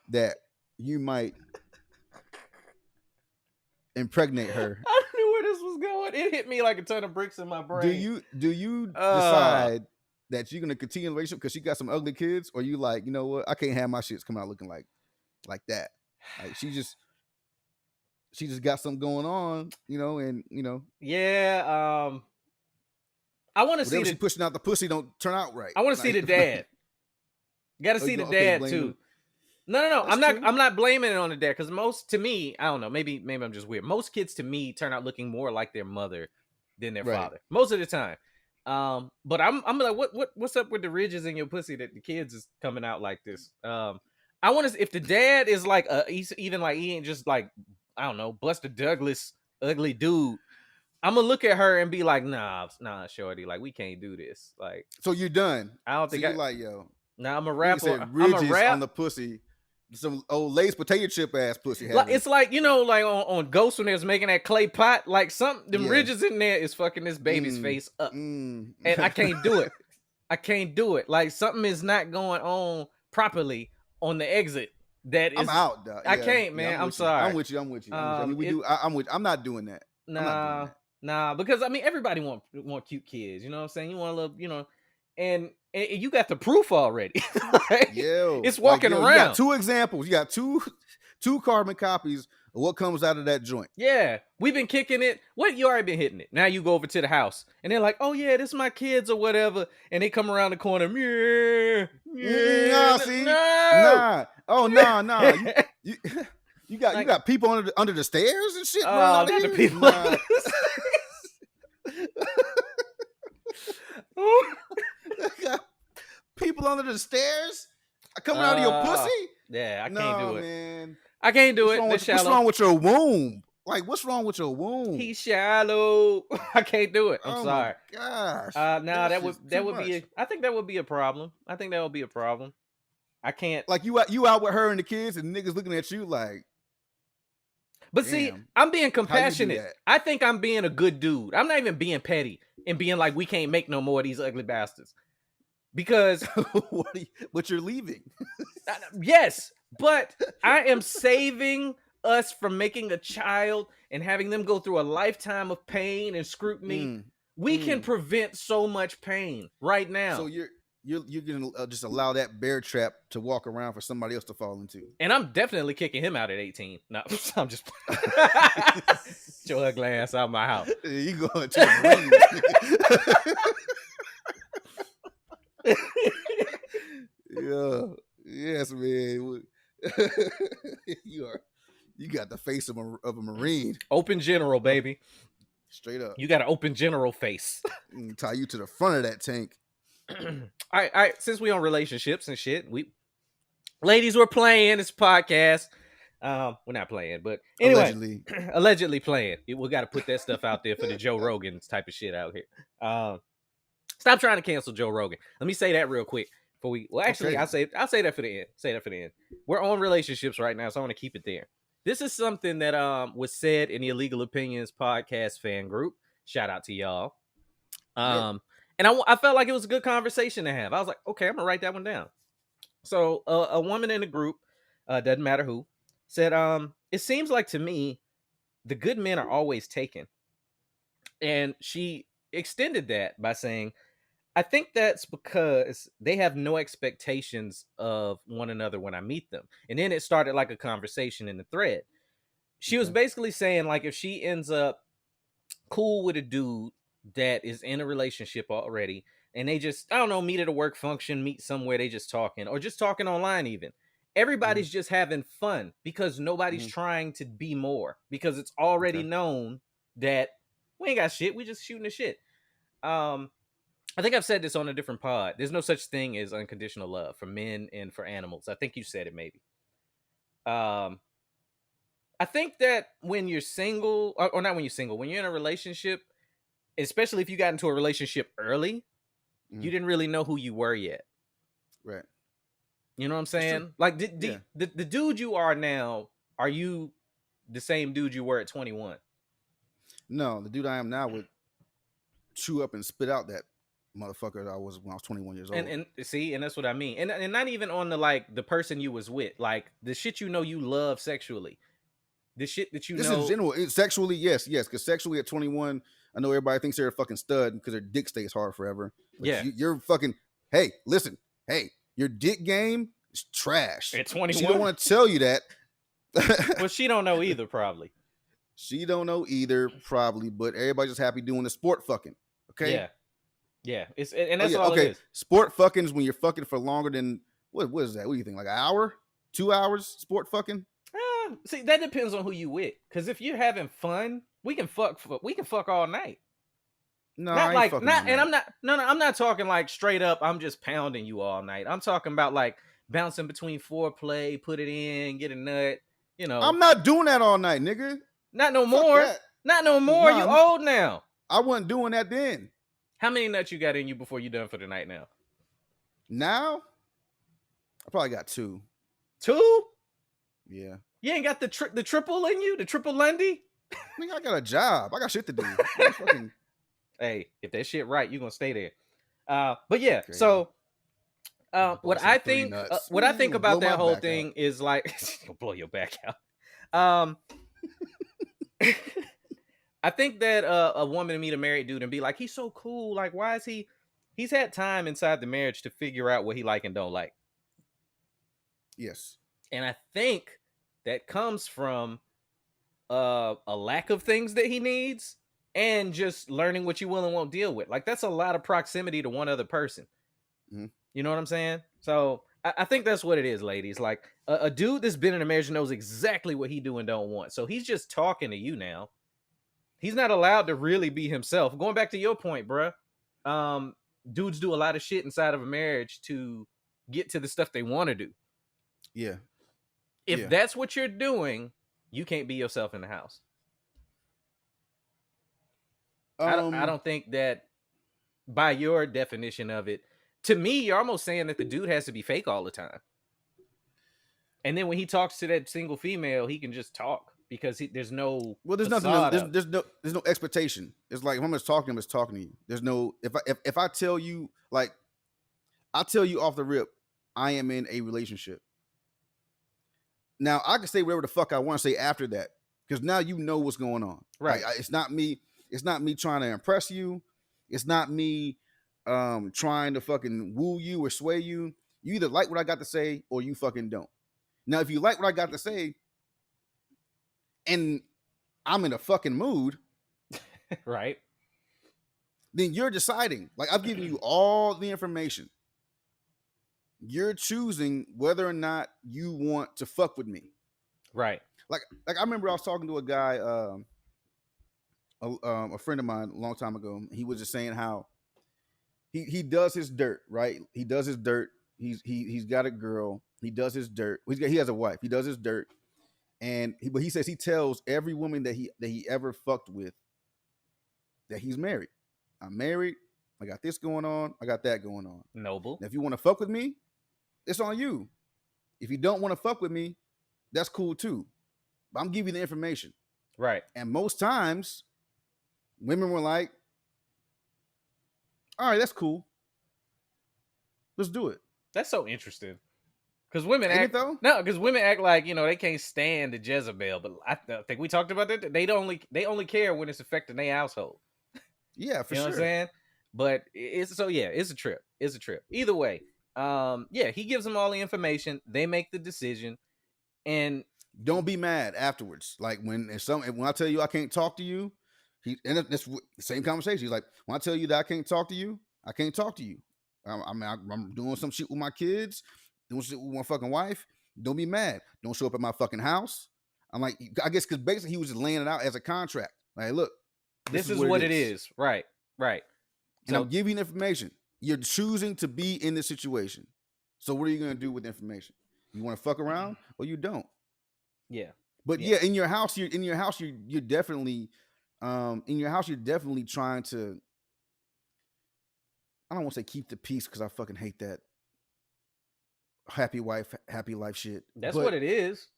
that you might impregnate her? I knew where this was going. It hit me like a ton of bricks in my brain. Do you decide that you're gonna continue the relationship because she got some ugly kids, or you like, you know what, I can't have my shits coming out looking like that? Like she just got something going on, you know, and you know. Yeah. I want to see she pushing out the pussy don't turn out right. I want to see the dad. Got to see the dad too. No. I'm not blaming it on the dad because to me, I don't know. Maybe I'm just weird. Most kids to me turn out looking more like their mother than their father most of the time. But I'm like, what's up with the ridges in your pussy that the kids is coming out like this? I want to if the dad is like he's even like he ain't just like, I don't know, Buster Douglas ugly dude. I'm gonna look at her and be like, nah, shorty, like we can't do this. Like, so you're done. I don't think you're like, yo. Nah, I'm a rapper. I'm a rap on the pussy. Some old Lay's potato chip ass pussy. It's like, you know, like on Ghost when they was making that clay pot, like them ridges in there is fucking this baby's face up, and I can't do it. I can't do it. Like something is not going on properly on the exit. That is, I'm out. Dog. I can't, man. I'm sorry. I'm with you. I mean, I'm not doing that. Nah, because I mean, everybody want cute kids. You know what I'm saying? You want a little, you know, and you got the proof already. Like, it's walking around. You got 2 examples. You got two carbon copies of what comes out of that joint. Yeah, we've been kicking it. What, you already been hitting it. Now you go over to the house and they're like, oh yeah, this is my kids or whatever, and they come around the corner. Nah. Oh no. You got people under the stairs and shit. Oh, not the people. Nah. People under the stairs coming out of your pussy. Yeah, I can't do it. Man. I can't do it. What's wrong with your womb? Like, what's wrong with your womb? He's shallow. I can't do it. I'm oh sorry. my gosh. No, that shit's would too be. much. I think that would be a problem. I think that would be a problem. I can't. Like you out with her and the kids, and niggas looking at you like. But see, Damn, I'm being how you do compassionate. that? I think I'm being a good dude. I'm not even being petty and being like, we can't make no more of these ugly bastards. Because But you're leaving. yes, but I am saving us from making a child and having them go through a lifetime of pain and scrutiny. We can prevent so much pain right now. So you're gonna just allow that bear trap to walk around for somebody else to fall into. And I'm definitely kicking him out at 18. No, I'm just get your ugly ass out of my house. You going to the ring. Yeah. Yes, man. You got the face of a Marine. Open general, baby. Straight up. You got an open general face. Tie you to the front of that tank. All right. Since we on relationships and shit, ladies, we're playing this podcast. We're not playing, but anyway, allegedly playing. We got to put that stuff out there for the Joe Rogan type of shit out here. Stop trying to cancel Joe Rogan. Let me say that real quick before we. Well, actually, Okay. I'll say that for the end. Say that for the end. We're on relationships right now, so I want to keep it there. This is something that was said in the Illegal Opinions podcast fan group. Shout out to y'all. Yep. And I felt like it was a good conversation to have. I was like, okay, I'm gonna write that one down. So a woman in the group, doesn't matter who, said, it seems like to me, the good men are always taken. And she extended that by saying, I think that's because they have no expectations of one another when I meet them. And then it started like a conversation in the thread. She was basically saying, like, if she ends up cool with a dude that is in a relationship already, and they just, I don't know, meet at a work function, meet somewhere, they just talking, or just talking online even. Everybody's just having fun because nobody's trying to be more, because it's already known that we ain't got shit. We just shooting the shit. I think I've said this on a different pod. There's no such thing as unconditional love for men and for animals. I think you said it maybe. I think that when you're single, or not when you're single, when you're in a relationship, especially if you got into a relationship early, you didn't really know who you were yet. Right. You know what I'm saying? Like the dude you are now, are you the same dude you were at 21? No, the dude I am now would chew up and spit out that motherfucker that I was when I was 21 years old. And see, and that's what I mean. And not even on the like the person you was with, like the shit you know you love sexually. The shit that you This know in general, sexually, yes, because sexually at 21, I know everybody thinks they're a fucking stud because their dick stays hard forever. But yeah. You're fucking, hey, listen, hey, your dick game is trash. At 21. She don't want to tell you that. Well, she don't know either, probably. She don't know either, probably, but everybody's just happy doing the sport fucking. Okay. Yeah. Yeah. And that's all it is. Sport fucking is when you're fucking for longer than what is that? What do you think? Like an hour? 2 hours? Sport fucking? See, that depends on who you with. Because if you're having fun, we can fuck all night. No, not like not, and night. I'm not talking like straight up. I'm just pounding you all night. I'm talking about like bouncing between foreplay, put it in, get a nut. You know, I'm not doing that all night, nigga. Not no more. That. Not no more. Nah, you old now. I wasn't doing that then. How many nuts you got in you before you done for the night now? Now, I probably got 2. 2? Yeah. You ain't got the triple in you? The triple Lundy? I mean, I got a job. I got shit to do. Hey, if that shit right, you're gonna stay there. But yeah, crazy. So what I think about that whole thing out. Is like gonna blow your back out. I think that a woman meet a married dude and be like, he's so cool. Like, why is he's had time inside the marriage to figure out what he like and don't like. Yes. And I think that comes from a lack of things that he needs and just learning what you will and won't deal with. Like, that's a lot of proximity to one other person. Mm-hmm. You know what I'm saying? So I think that's what it is, ladies. Like a dude that's been in a marriage knows exactly what he do and don't want. So he's just talking to you now. He's not allowed to really be himself. Going back to your point, bruh. Dudes do a lot of shit inside of a marriage to get to the stuff they want to do. Yeah. If that's what you're doing, you can't be yourself in the house. I don't think that by your definition of it, to me, you're almost saying that the dude has to be fake all the time. And then when he talks to that single female, he can just talk because there's no Well, there's nothing. facade There's no expectation. It's like if I'm just talking, I'm just talking to you. There's no if I tell you like I tell you off the rip, I am in a relationship. Now I can say whatever the fuck I want to say after that because now you know what's going on. Right. It's not me. It's not me trying to impress you. It's not me trying to fucking woo you or sway you. You either like what I got to say or you fucking don't. Now, if you like what I got to say, and I'm in a fucking mood, right? then you're deciding. Like I've given you all the information. You're choosing whether or not you want to fuck with me. Right. Like I remember I was talking to a guy, a friend of mine a long time ago. He was just saying how he does his dirt, right? He does his dirt. He's got a girl. He does his dirt. He has a wife. He does his dirt, but he says he tells every woman that he ever fucked with that he's married. I'm married. I got this going on. I got that going on. Noble. Now, if you want to fuck with me, it's on you. If you don't want to fuck with me, that's cool too. But I'm giving you the information. Right. And most times, women were like, all right, that's cool. Let's do it. That's so interesting. Because women Ain't act it though? no, because women act like they can't stand the Jezebel, but I think we talked about that. They only care when it's affecting their household. Yeah, for You know sure. what I'm saying? But it's a trip. It's a trip. Either way, he gives them all the information. They make the decision, and Don't be mad afterwards. Like when I tell you I can't talk to you, that's the same conversation. He's like, when I tell you that I can't talk to you, I can't talk to you. I'm doing some shit with my kids, doing shit with my fucking wife. Don't be mad. Don't show up at my fucking house. I'm like, I guess because basically he was just laying it out as a contract. Like, look, this is what it is. Right. And I'm giving you information. You're choosing to be in this situation. So what are you going to do with the information? You want to fuck around or you don't? Yeah. But yeah, in your house, you're definitely trying to. I don't want to say keep the peace because I fucking hate that happy wife, happy life shit. That's what it is.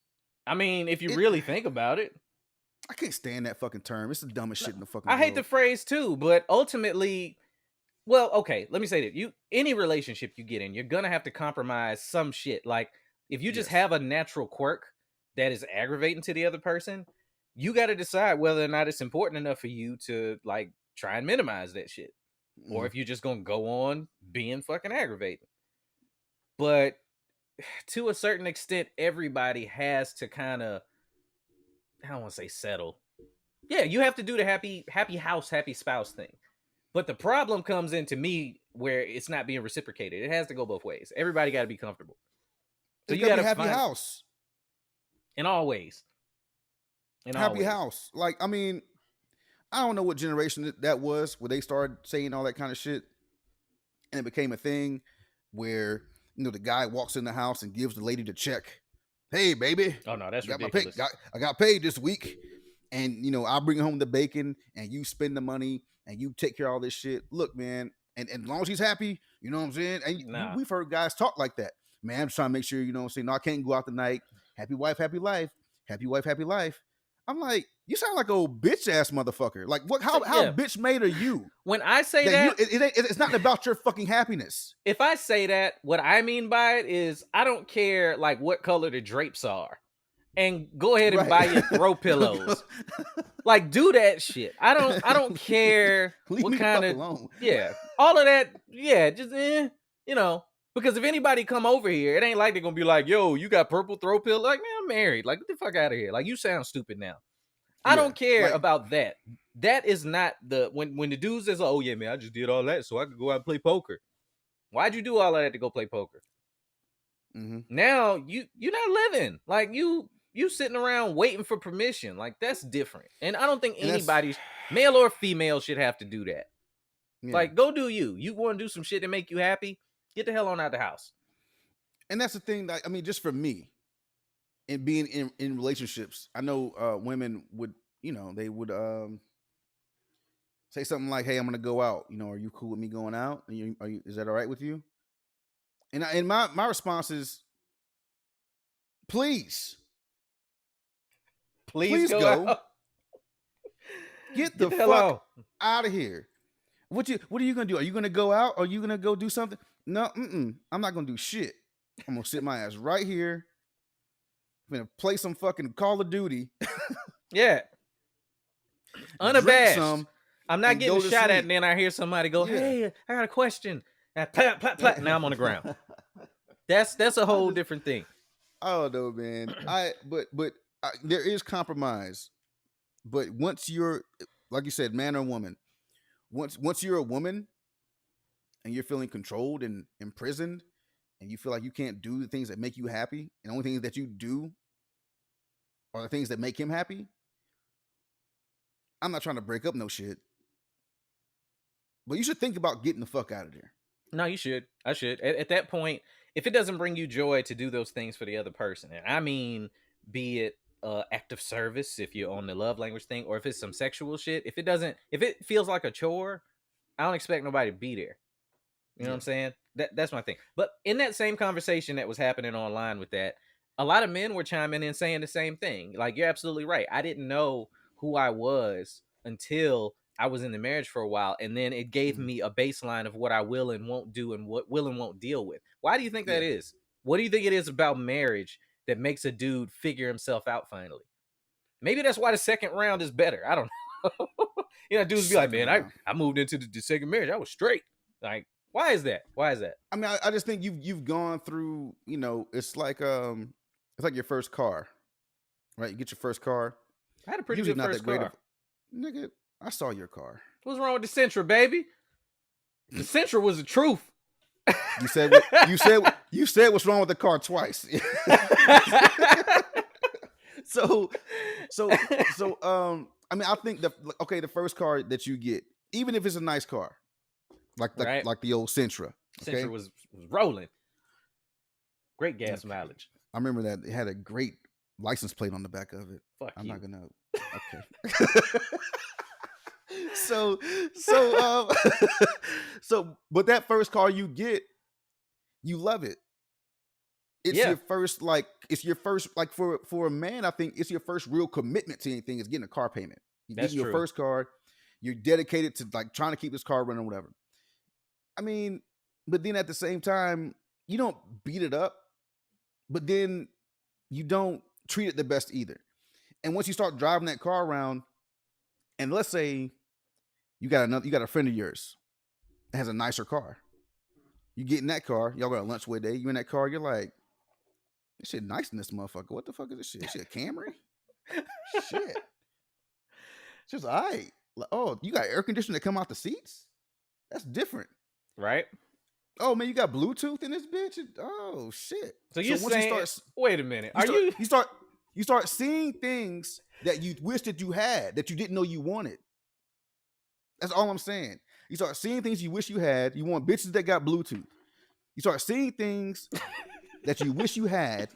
I mean, if you really think about it, I can't stand that fucking term. It's the dumbest shit in the fucking I world. hate the phrase too, but ultimately, well, okay, let me say that any relationship you get in, you're gonna have to compromise some shit. Like if you just have a natural quirk that is aggravating to the other person, you got to decide whether or not it's important enough for you to like try and minimize that shit, or if you're just gonna go on being fucking aggravating. But to a certain extent, everybody has to kind of, I don't want to say settle. Yeah, you have to do the happy house, happy spouse thing. But the problem comes into me where it's not being reciprocated. It has to go both ways. Everybody got to be comfortable. So you got to happy house in all ways. Happy house. Like, I mean, I don't know what generation that was where they started saying all that kind of shit, and it became a thing where the guy walks in the house and gives the lady the check. Hey, baby. Oh no, that's ridiculous. I got paid this week, and I bring home the bacon, and you spend the money, and you take care of all this shit. Look, man, and as long as he's happy, you know what I'm saying. And we've heard guys talk like that. Man, I'm just trying to make sure I'm saying. No, I can't go out tonight. Happy wife, happy life. Happy wife, happy life. I'm like, you sound like a old bitch ass motherfucker. Like, what? How bitch made are you? When I say that, it's not about your fucking happiness. If I say that, what I mean by it is, I don't care like what color the drapes are, and go ahead and buy your throw pillows. Like, do that shit. I don't care what kind of alone. all of that. Yeah, just because if anybody come over here, it ain't like they're gonna be like, yo, you got purple throw pillow. Like, man, I'm married. Like, get the fuck out of here. Like, you sound stupid now. I don't care about that. That is not when the dude says, oh yeah, man, I just did all that so I could go out and play poker. Why'd you do all of that to go play poker? Mm-hmm. Now you're not living. Like you sitting around waiting for permission. Like, that's different. And I don't think anybody, male or female, should have to do that. Yeah. Like, go do you. You want to do some shit that make you happy? Get the hell on out the house. And that's the thing. That, I mean, just for me, and being in relationships, I know women would, they would say something like, "Hey, I'm gonna go out. Are you cool with me going out? Is that all right with you?" And my response is, please, Please go go. out. Get the hell fuck on. out of here. What are you gonna do? Are you gonna go out? Are you gonna go do something? No, I'm not gonna do shit. I'm gonna sit my ass right here. I'm gonna play some fucking Call of Duty. Yeah. Drink Unabashed. some. I'm not and getting go to shot at, sleep. and then I hear somebody go, Yeah. "Hey, I got a question." And plat, plat, plat. Now I'm on the ground. That's a whole different thing. I don't know, man. There is compromise. But once you're, like you said, man or woman, once you're a woman and you're feeling controlled and imprisoned, and you feel like you can't do the things that make you happy, and the only things that you do are the things that make him happy, I'm not trying to break up no shit. But you should think about getting the fuck out of there. No, you should. I should. At that point, if it doesn't bring you joy to do those things for the other person, and I mean, be it act of service if you're on the love language thing, or if it's some sexual shit, if it feels like a chore, I don't expect nobody to be there. You know what I'm saying? That's my thing. But in that same conversation that was happening online with that, a lot of men were chiming in saying the same thing. Like, you're absolutely right. I didn't know who I was until I was in the marriage for a while, and then it gave me a baseline of what I will and won't do and what will and won't deal with. Why do you think that is? What do you think it is about marriage that makes a dude figure himself out finally? Maybe that's why the second round is better. I don't know. Dudes be like, man, I moved into the second marriage. I was straight. Like, why is that? I mean, I just think you've gone through, it's like your first car, right? You get your first car. I had a pretty good first car. Nigga, I saw your car. What's wrong with the Sentra, baby? The Sentra was the truth. You said what's wrong with the car twice. So I mean, I think the first car that you get, even if it's a nice car, like the old Sentra. Sentra was rolling. Great gas mileage. I remember that it had a great license plate on the back of it. I'm not gonna. Okay. But that first car you get, you love it. It's your first, for a man, I think it's your first real commitment to anything is getting a car payment. You get your first car, you're dedicated to like trying to keep this car running or whatever. I mean, but then at the same time, you don't beat it up, but then you don't treat it the best either. And once you start driving that car around, and let's say you got a friend of yours that has a nicer car. You get in that car, y'all go to lunch one day, you in that car, you're like, this shit nice in this motherfucker. What the fuck is this shit? This shit a Camry? Shit. It's just all right. Oh, you got air conditioning that come out the seats? That's different. Right? Oh man, you got Bluetooth in this bitch? Oh shit. So you're saying, wait a minute. You start seeing things that you wish that you had, that you didn't know you wanted. That's all I'm saying. You start seeing things you wish you had. You want bitches that got Bluetooth. You start seeing things that you wish you had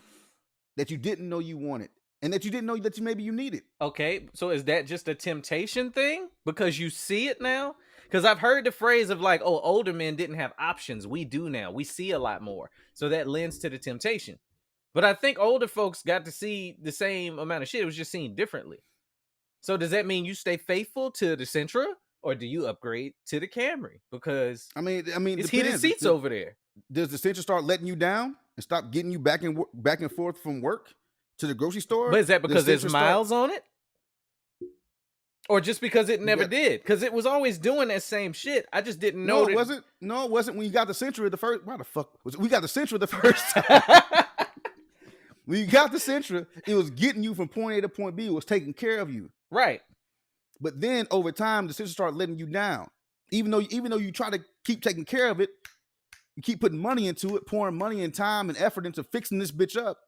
that you didn't know you wanted, and that you didn't know that maybe you needed. Okay, so is that just a temptation thing because you see it now? Because I've heard the phrase of like, oh, older men didn't have options. We do now. We see a lot more. So that lends to the temptation. But I think older folks got to see the same amount of shit. It was just seen differently. So does that mean you stay faithful to the Sentra, or do you upgrade to the Camry? Because I mean, it's heated seats over there. Does the Sentra start letting you down and stop getting you back and forth from work to the grocery store? But is that because there's miles on it? Or just because it never did? Because it was always doing that same shit. I just didn't know. No, it wasn't when you got the Sentra the first. Why the fuck was it? We got the Sentra the first time. When you got the Sentra, it was getting you from point A to point B. It was taking care of you. Right. But then over time, the Sentra started letting you down. Even though you try to keep taking care of it, you keep putting money into it, pouring money and time and effort into fixing this bitch up.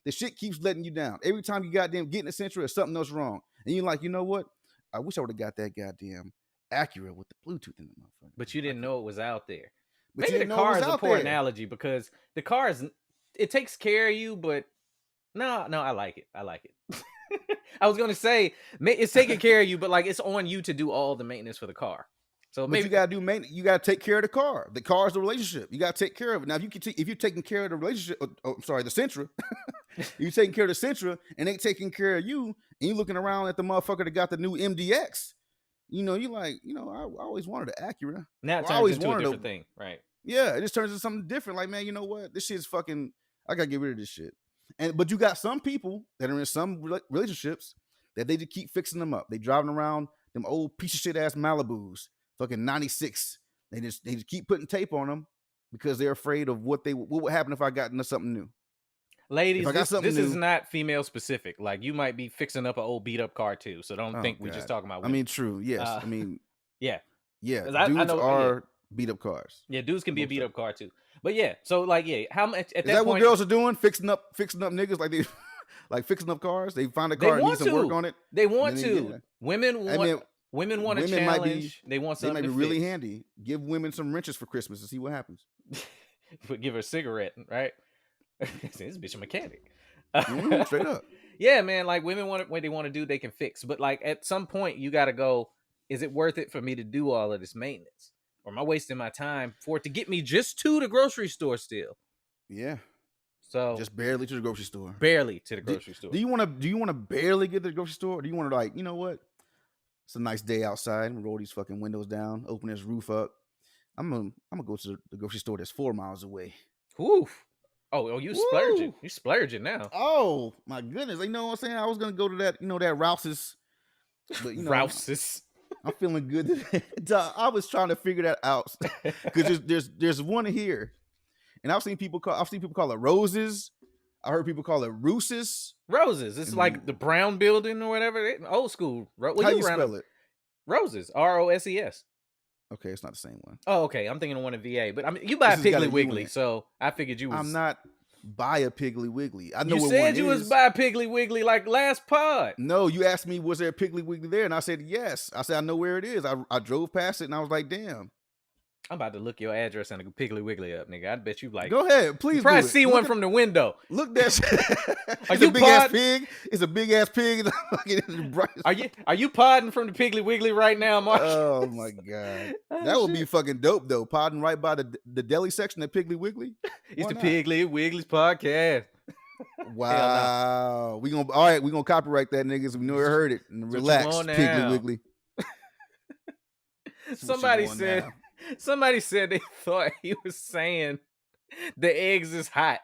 The shit keeps letting you down. Every time you goddamn get in the Sentra, there's something else wrong. And you're like, you know what? I wish I would have got that goddamn Acura with the Bluetooth in the motherfucker. But you didn't know it was out there. But maybe the car is a poor analogy because the car it takes care of you, but no, I like it. I was gonna say it's taking care of you, but like it's on you to do all the maintenance for the car. So But maybe you gotta do maintenance. You gotta take care of the car. The car is the relationship. You gotta take care of it. Now, if you're taking care of the relationship, I'm sorry, the Sentra. You're taking care of the Sentra and ain't taking care of you, and you looking around at the motherfucker that got the new MDX. You know, you like, I always wanted an Acura. now it I turns always into a wanted different thing, right? Yeah, it just turns into something different. Like, man, you know what? This shit's fucking. I gotta get rid of this shit. But you got some people that are in some relationships that they just keep fixing them up. They driving around them old piece of shit ass Malibus, fucking 96. They just keep putting tape on them because they're afraid of what would happen if I got into something new. Ladies, I got this is new- not female specific. Like you might be fixing up an old beat up car too. So don't think we're just talking about women. I mean, true. Yes. yeah. Yeah. 'Cause Dudes I know, are beat up cars. Yeah, dudes can be a Most beat of up car too. But yeah, so like how much at Is that point, what girls are doing? Fixing up niggas like they like fixing up cars. They find a they car and want needs some work to. on it. They want and then to. yeah. Women want women want a challenge. They want They something might be to really fix. handy. Give women some wrenches for Christmas and see what happens. But give her a cigarette, right? This bitch a mechanic. Straight up. Yeah, man. Like women want what they want to do, they can fix. But like at some point, you got to go. Is it worth it for me to do all of this maintenance, or am I wasting my time for it to get me just to the grocery store still? Yeah. So Just barely to the grocery store. barely to the grocery store. Do you want to barely get to the grocery store, or do you want to like, you know what? It's a nice day outside. I'm gonna roll these fucking windows down, open this roof up. I'm gonna go to the grocery store that's 4 miles away. Oof. Oh, you splurging. Woo. You splurging now. Oh my goodness! You know what I'm saying? I was gonna go to that, that Rouse's, but Rouse's. I'm feeling good today. I was trying to figure that out because there's one here, and I've seen people call it Roses. I heard people call it Rooses. Roses. It's like the Brown Building or whatever. Old school. How you spell it? Roses. Roses. Okay, it's not the same one. Oh, okay. I'm thinking of one in VA, but I mean, you buy a Piggly Wiggly, so I figured you was. I'm not buy a Piggly Wiggly. I know you what said one you is. was buy a Piggly Wiggly like last pod. No, you asked me, was there a Piggly Wiggly there? And I said, yes. I said, I know where it is. I drove past it and I was like, damn. I'm about to look your address and a Piggly Wiggly up, nigga. I bet you like. Go ahead, please. You probably do it. see Look one at, from the window. Look that shit. Are It's you a big ass pod- pig. It's a big ass pig. Are you podding from the Piggly Wiggly right now, Mark? Oh my god, that would be fucking dope though. Podding right by the deli section at Piggly Wiggly. It's Why the not? Piggly Wiggly's podcast. Wow, we gonna copyright that, niggas. We never heard it. And what you relax, want Piggly now. Wiggly. That's what you Somebody want said. now. Somebody said they thought he was saying the eggs is hot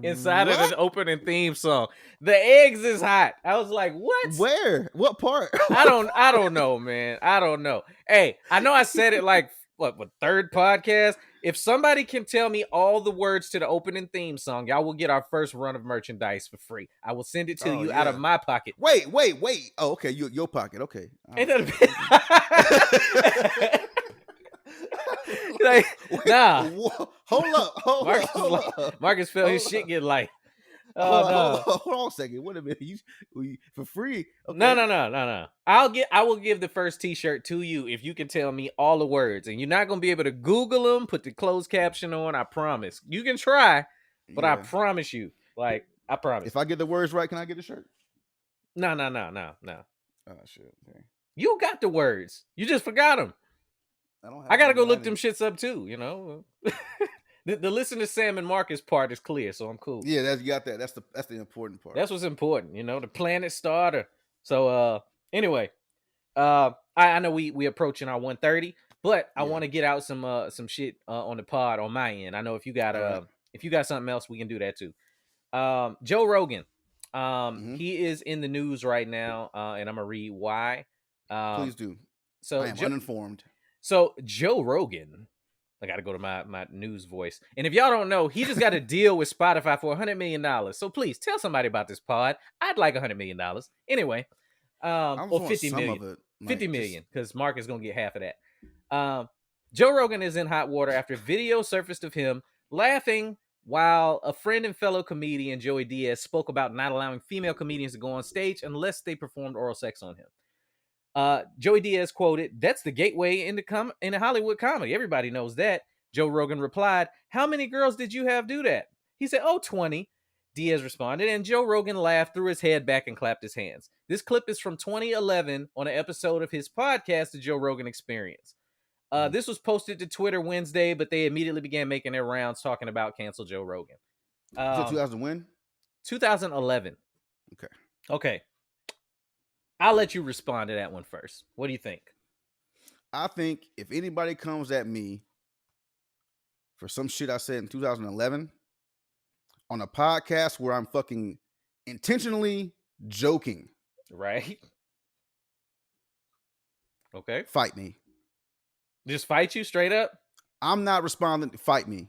inside of What? the opening theme song. The eggs is hot. I was like, what? Where? What part? I don't know, man. I don't know. Hey, I know I said it like what third podcast. If somebody can tell me all the words to the opening theme song, y'all will get our first run of merchandise for free. I will send it to Oh, you out of yeah. my pocket. Wait. Oh, okay. Your pocket. Okay. Ain't that like, nah. Whoa, hold Marcus, up. Marcus felt his Hold shit up. get light. Oh no. Hold on a second. Wait a minute. You for free? Okay. No. I will give the first T-shirt to you if you can tell me all the words, and you're not gonna be able to Google them. Put the closed caption on. I promise. You can try, but I Yeah. promise you. Like I promise. If I get the words right, can I get a shirt? No. Oh shit. Okay. You got the words. You just forgot them. I don't have. I gotta go them look them writing. shits up too. You know. The listen to Sam and Marcus part is clear, so I'm cool. Yeah, you got that. That's the important part. That's what's important, you know, the planet starter. So anyway, I know we approaching our 130, but I Yeah. want to get out some shit on the pod on my end. I know if you got Alright. if you got something else, we can do that too. Joe Rogan. Mhm. He is in the news right now, and I'm gonna read why. Please do. So I am uninformed. So Joe Rogan, I got to go to my news voice. And if y'all don't know, he just got a deal with Spotify for $100 million. So please tell somebody about this pod. I'd like $100 million. Anyway, I just or want 50 some million. of it. 50 million, because Mark is going to get half of that. Joe Rogan is in hot water after video surfaced of him laughing while a friend and fellow comedian, Joey Diaz, spoke about not allowing female comedians to go on stage unless they performed oral sex on him. Joey Diaz quoted, "That's the gateway into Hollywood comedy. Everybody knows that." Joe Rogan replied, "How many girls did you have do that?" He said, "Oh, 20. Diaz responded, and Joe Rogan laughed, threw his head back, and clapped his hands. This clip is from 2011 on an episode of his podcast, The Joe Rogan Experience. This was posted to Twitter Wednesday, but they immediately began making their rounds talking about cancel Joe Rogan. So 2000 when? 2011. Okay. I'll let you respond to that one first. What do you think? I think if anybody comes at me for some shit I said in 2011 on a podcast where I'm fucking intentionally joking, right? Okay. Fight me. Just fight you straight up? I'm not responding. Fight me.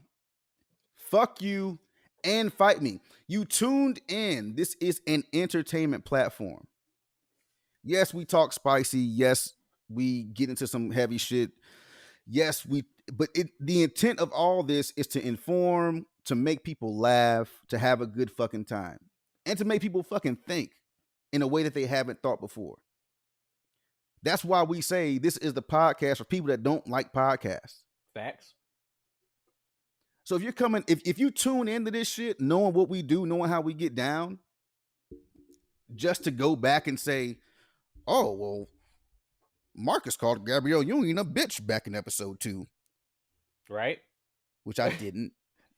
Fuck you and fight me. You tuned in. This is an entertainment platform. Yes, we talk spicy. Yes, we get into some heavy shit. Yes, but the intent of all this is to inform, to make people laugh, to have a good fucking time, and to make people fucking think in a way that they haven't thought before. That's why we say this is the podcast for people that don't like podcasts. Facts. So if you're coming, if you tune into this shit, knowing what we do, knowing how we get down, just to go back and say, oh, well, Marcus called Gabrielle Union a bitch back in episode 2. Right. Which I didn't,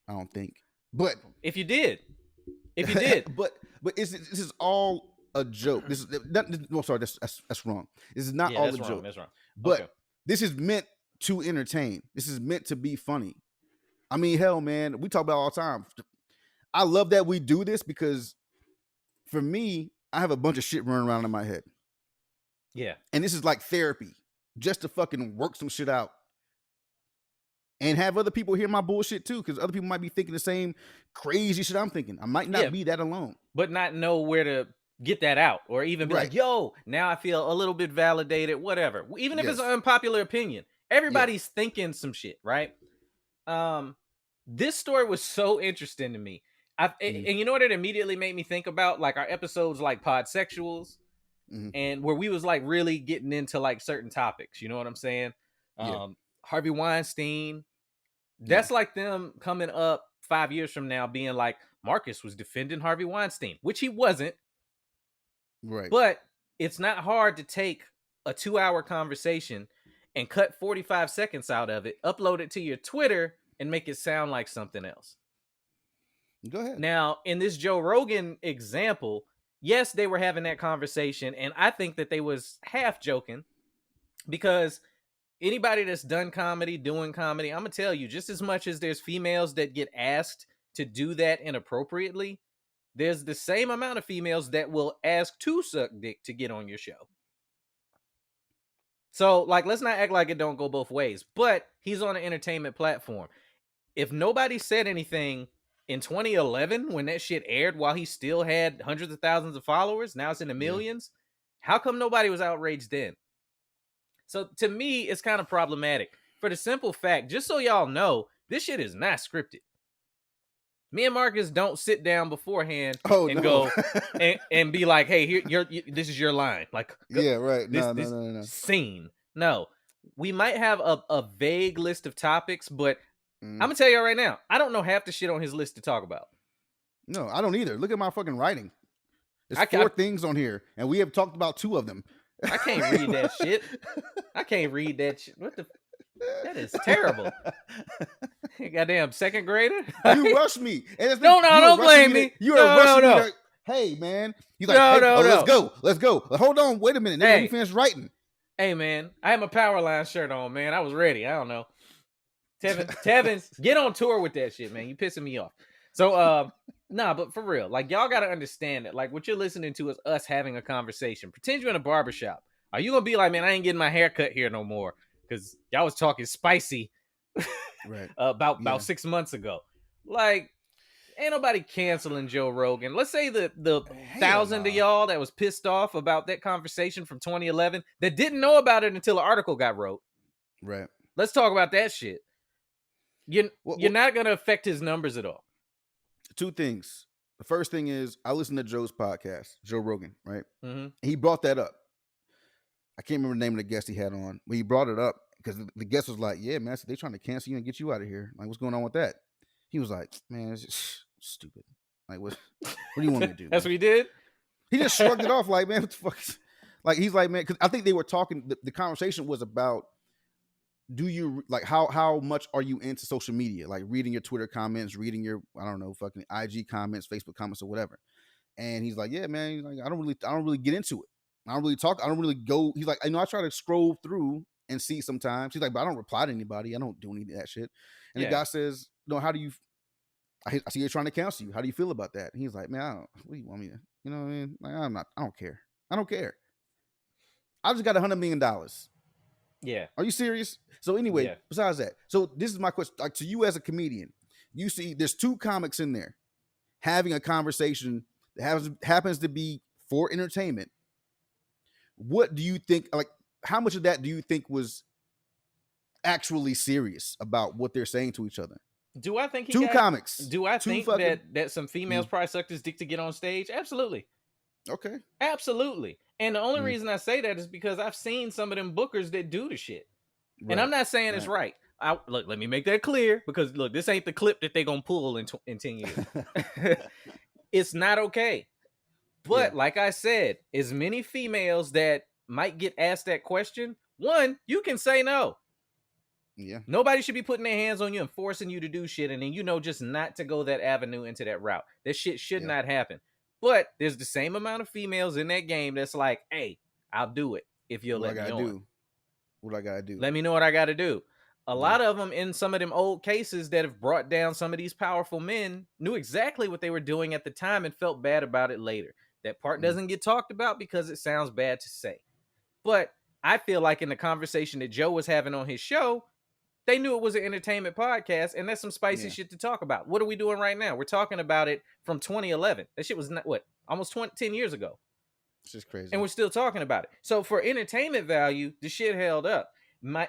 I don't think. But if you did. but this is all a joke. This is sorry, that's wrong. This is not all a joke. That's wrong. But this is meant to entertain. This is meant to be funny. I mean, hell, man, we talk about it all the time. I love that we do this because for me, I have a bunch of shit running around in my head. Yeah. And this is like therapy, just to fucking work some shit out. And have other people hear my bullshit too, because other people might be thinking the same crazy shit I'm thinking. I might not be that alone. But not know where to get that out, or even be like, yo, now I feel a little bit validated, whatever. Even if it's an unpopular opinion. Everybody's thinking some shit, right? This story was so interesting to me. And you know what it immediately made me think about? Like our episodes like Podsexuals, and where we was like really getting into like certain topics. You know what I'm saying? Harvey Weinstein. That's like them coming up 5 years from now being like, Marcus was defending Harvey Weinstein, which he wasn't. Right. But it's not hard to take a 2-hour conversation and cut 45 seconds out of it, upload it to your Twitter, and make it sound like something else. Go ahead. Now, in this Joe Rogan example, yes, they were having that conversation, and I think that they was half joking, because anybody that's done comedy, doing comedy, I'm going to tell you, just as much as there's females that get asked to do that inappropriately, there's the same amount of females that will ask to suck dick to get on your show. So, like, let's not act like it don't go both ways. But he's on an entertainment platform. If nobody said anything in 2011 when that shit aired, while he still had hundreds of thousands of followers, now it's in the millions, how come nobody was outraged then? So, to me, it's kind of problematic. For the simple fact, just so y'all know, this shit is not scripted. Me and Marcus don't sit down beforehand go and be like, "Hey, here, this is your line." Like, right. No. Scene. No, we might have a vague list of topics, but I'm gonna tell you right now, I don't know half the shit on his list to talk about. No, I don't either. Look at my fucking writing. There's 4 things on here, and we have talked about 2 of them. I can't read that shit. I can't read that shit. What the? That is terrible. Goddamn second grader. You rushed me. And no, don't blame me. You are rushing me. Like, hey, man. He's like, let's go. Hold on. Wait a minute. Let me finish writing. Hey, man. I have my Powerline shirt on, man. I was ready. I don't know. Tevin, get on tour with that shit, man. You pissing me off. So, but for real, like, y'all got to understand that, like, what you're listening to is us having a conversation. Pretend you're in a barbershop. Are you going to be like, man, I ain't getting my hair cut here no more? Because y'all was talking spicy about 6 months ago. Like, ain't nobody canceling Joe Rogan. Let's say the 1,000 of y'all that was pissed off about that conversation from 2011 that didn't know about it until the article got wrote. Right. Let's talk about that shit. You're not going to affect his numbers at all. 2 things. The first thing is, I listened to Joe's podcast, Joe Rogan, right? Mm-hmm. He brought that up. I can't remember the name of the guest he had on, but he brought it up because the guest was like, yeah, man, they're trying to cancel you and get you out of here. Like, what's going on with that? He was like, man, it's just stupid. Like, what do you want me to do? That's man? what he did. He just shrugged it off like, man, what the fuck? Like, he's like, man, because I think they were talking. The conversation was about, do you like how much are you into social media? Like reading your Twitter comments, reading your I don't know fucking IG comments, Facebook comments, or whatever. And he's like, yeah, man, he's like, I don't really get into it. I don't really talk. I don't really go. He's like, I try to scroll through and see sometimes. He's like, but I don't reply to anybody. I don't do any of that shit. And the guy says, no, how do you? I see you're trying to counsel you. How do you feel about that? And he's like, man, what do you want me to? You know what I mean? Like, I don't care. I don't care. I just got $100 million. Yeah. Are you serious? So anyway, besides that, so this is my question. Like to you as a comedian, you see there's two comics in there having a conversation that happens to be for entertainment. What do you think? Like, how much of that do you think was actually serious about what they're saying to each other? Do I think two comics? Do I think that some females probably sucked his dick to get on stage? Absolutely. Okay. Absolutely. And the only reason I say that is because I've seen some of them bookers that do the shit. Right. And I'm not saying it's right. Look, let me make that clear, because look, this ain't the clip that they're gonna pull in 10 years. It's not okay. But like I said, as many females that might get asked that question, one, you can say no. Yeah. Nobody should be putting their hands on you and forcing you to do shit, and then just not to go that avenue into that route. That shit should not happen. But there's the same amount of females in that game that's like, hey, I'll do it if you'll let me on. What I gotta do? Let me know what I gotta do. A lot of them in some of them old cases that have brought down some of these powerful men knew exactly what they were doing at the time and felt bad about it later. That part doesn't get talked about because it sounds bad to say. But I feel like in the conversation that Joe was having on his show, they knew it was an entertainment podcast, and that's some spicy shit to talk about. What are we doing right now? We're talking about it from 2011. That shit was almost 10 years ago. It's just crazy. And we're still talking about it. So for entertainment value, the shit held up.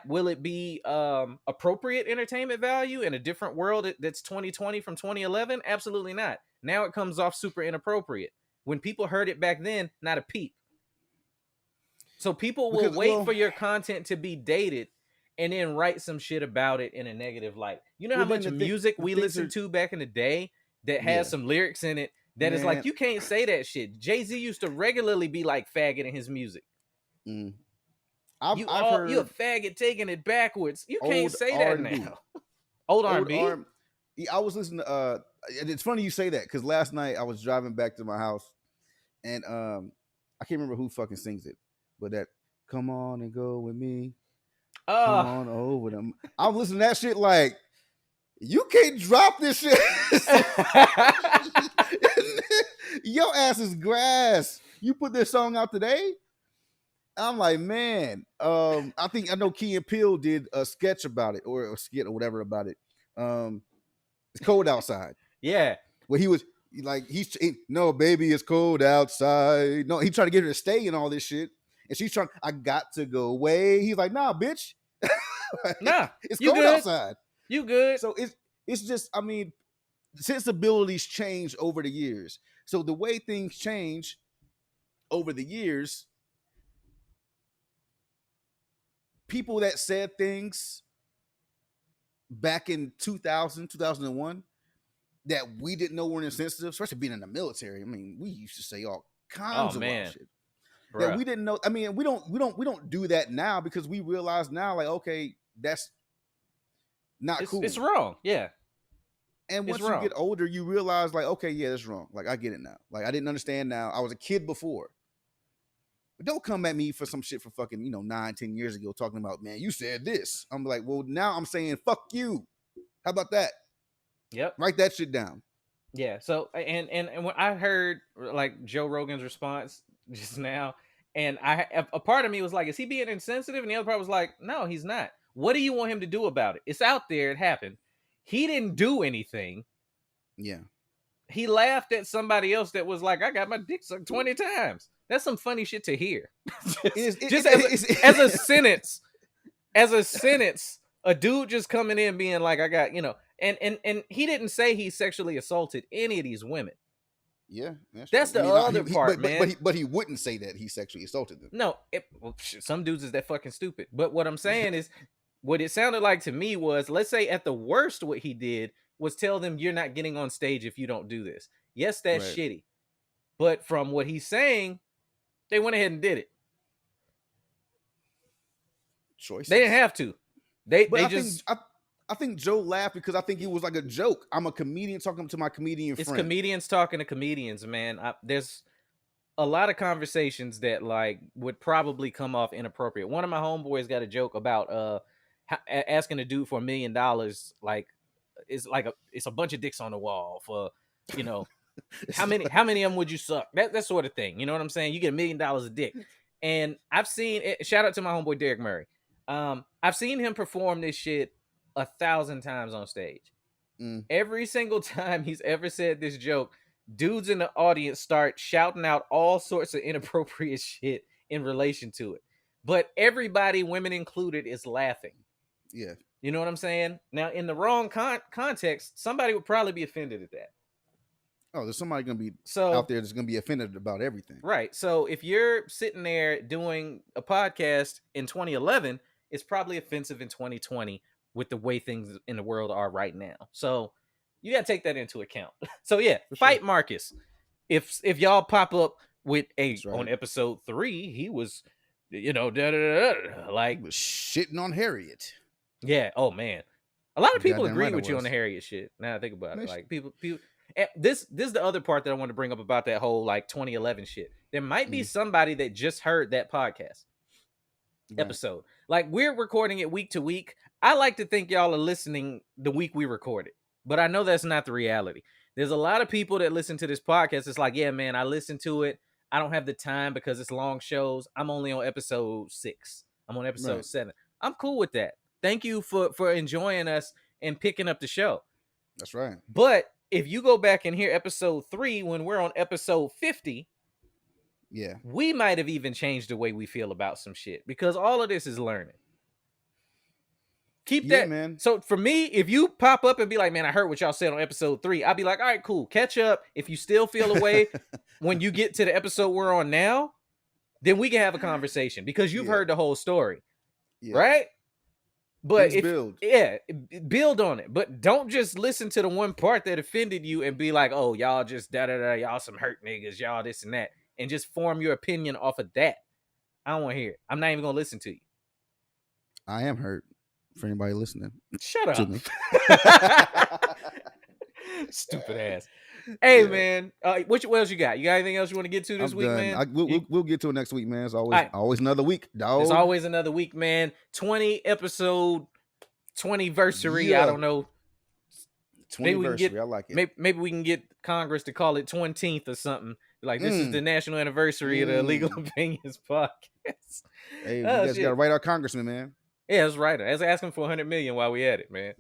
Will it be appropriate entertainment value in a different world that's 2020 from 2011? Absolutely not. Now it comes off super inappropriate. When people heard it back then, not a peep. So people will wait for your content to be dated and then write some shit about it in a negative light. You know how much music we listened to back in the day that has some lyrics in it that is like, you can't say that shit. Jay-Z used to regularly be like faggot in his music. I've heard you a faggot taking it backwards. You can't say that now. Old R&B. I was listening to it's funny you say that, because last night I was driving back to my house and I can't remember who fucking sings it, but that come on and go with me. Come on over them. I'm listening to that shit like, you can't drop this shit. Your ass is grass. You put this song out today? I'm like, man. I know Key and Peele did a sketch about it, or a skit or whatever about it. It's cold outside. Yeah. Where he was like, no, baby, it's cold outside. No, he tried to get her to stay and all this shit. And she's trying, I got to go away. He's like, nah, bitch. Nah, it's cold outside. You good. So it's just, I mean, sensibilities change over the years. So the way things change over the years, people that said things back in 2000, 2001 that we didn't know were insensitive, especially being in the military. I mean, we used to say all kinds of wild shit that we didn't know. I mean, we don't do that now, because we realize now, like, okay, that's not cool. It's wrong. Yeah. And once you get older, you realize, like, okay, yeah, that's wrong. Like, I get it now. Like, I didn't understand now. I was a kid before. But don't come at me for some shit for fucking, 9, 10 years ago talking about, man, you said this. I'm like, well, now I'm saying, fuck you. How about that? Yep. Write that shit down. Yeah. So, and when I heard like Joe Rogan's response just now, and a part of me was like, is he being insensitive? And the other part was like, no, he's not. What do you want him to do about it? It's out there. It happened. He didn't do anything. Yeah. He laughed at somebody else that was like, I got my dick sucked 20 times. That's some funny shit to hear. As a sentence, a dude just coming in being like, I got, and he didn't say he sexually assaulted any of these women. Yeah, that's the other part, man. But he wouldn't say that he sexually assaulted them. No, some dudes is that fucking stupid. But what I'm saying is, what it sounded like to me was, let's say at the worst, what he did was tell them, you're not getting on stage if you don't do this. Yes, that's Right. shitty. But from what he's saying, they went ahead and did it. Choices. They didn't have to. They But just I think Joe laughed because I think it was like a joke. I'm a comedian talking to my comedian it's friend. comedians talking to comedians, man. There's a lot of conversations that like would probably come off inappropriate. One of my homeboys got a joke about asking a dude for $1 million, like it's a bunch of dicks on the wall for, you know, how many of them would you suck? That sort of thing. You know what I'm saying? You get $1 million a dick. And I've seen it, shout out to my homeboy Derek Murray. I've seen him perform this shit 1,000 times on stage. Every single time he's ever said this joke, dudes in the audience start shouting out all sorts of inappropriate shit in relation to it. But everybody, women included, is laughing. Yeah. You know what I'm saying? Now, in the wrong context, somebody would probably be offended at that. Oh, there's somebody gonna be So out there that's gonna be offended about everything. right. So if you're sitting there doing a podcast in 2011, it's probably offensive in 2020 with the way things in the world are right now. So you gotta take that into account. So yeah, For fight sure. Marcus. If y'all pop up with That's right. on episode 3, he was, you know, like He was shitting on Harriet. yeah. Oh man, a lot of people Goddamn agree right it with you on was. the Harriet shit. Now I think about Man, it, like people. And this is the other part that I want to bring up about that whole like 2011 shit. There might be somebody that just heard that podcast episode. Like we're recording it week to week. I like to think y'all are listening the week we recorded, but I know that's not the reality. There's a lot of people that listen to this podcast. It's like, yeah, man, I listen to it. I don't have the time because it's long shows. I'm only on episode 6. I'm on episode 7. I'm cool with that. Thank you for enjoying us and picking up the show. That's right. But if you go back and hear episode 3 when we're on episode 50, yeah, we might have even changed the way we feel about some shit because all of this is learning. Keep that, man. So for me, if you pop up and be like, man, I heard what y'all said on episode 3, I'll be like, all right, cool. Catch up. If you still feel away when you get to the episode we're on now, then we can have a conversation because you've heard the whole story. Yeah. Right? But build on it. But don't just listen to the one part that offended you and be like, oh, y'all just y'all some hurt niggas, y'all this and that, and just form your opinion off of that. I don't want to hear it. I'm not even gonna listen to you. I am hurt. For anybody listening, shut up. Stupid ass. Hey man, what else you got? You got anything else you want to get to this week, done. man? We'll get to it next week, man. It's always another week, dog. It's always another week, man. 20 episode 20versary. Yeah. I don't know. 20versary. I like it. Maybe we can get Congress to call it 20th or something. Like this is the national anniversary of the Legal Opinions podcast. Hey, you guys got to write our congressman, man. Yeah, that's right. I was asking for 100 million while we at it, man.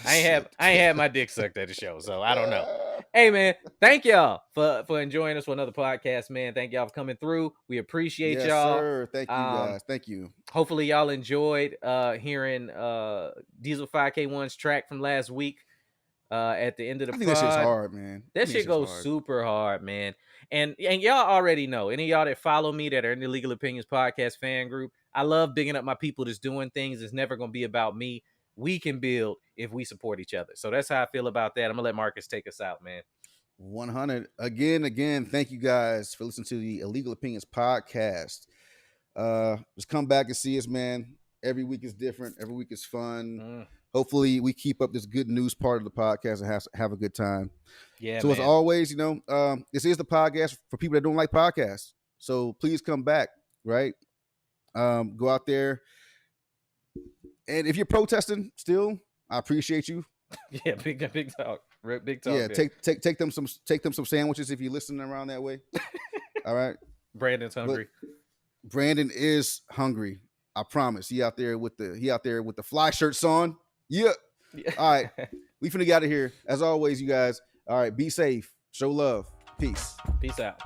I ain't had my dick sucked at the show, so I don't know. Hey, man, thank y'all for enjoying us for another podcast, man. Thank y'all for coming through. We appreciate y'all. Sir. Thank you, guys. Thank you. Hopefully, y'all enjoyed hearing Diesel 5K1's track from last week. At the end of the pod. That shit's hard, man. That shit goes super hard, man. And y'all already know. Any of y'all that follow me that are in the Legal Opinions podcast fan group, I love bigging up my people that's doing things. It's never gonna be about me. We can build if we support each other. So that's how I feel about that. I'm gonna let Marcus take us out, man. 100. Again, thank you guys for listening to the Illegal Opinions podcast. Just come back and see us, man. Every week is different. Every week is fun. Hopefully we keep up this good news part of the podcast and have a good time. Yeah. So man. As always, this is the podcast for people that don't like podcasts. So please come back, right? Go out there. And if you're protesting still, I appreciate you. Yeah, big talk. Big talk. Yeah, take them some sandwiches if you're listening around that way. All right. Brandon's hungry. But Brandon is hungry. I promise. He out there with the fly shirts on. Yeah. All right. We finna get out of here. As always, you guys. All right. Be safe. Show love. Peace. Peace out.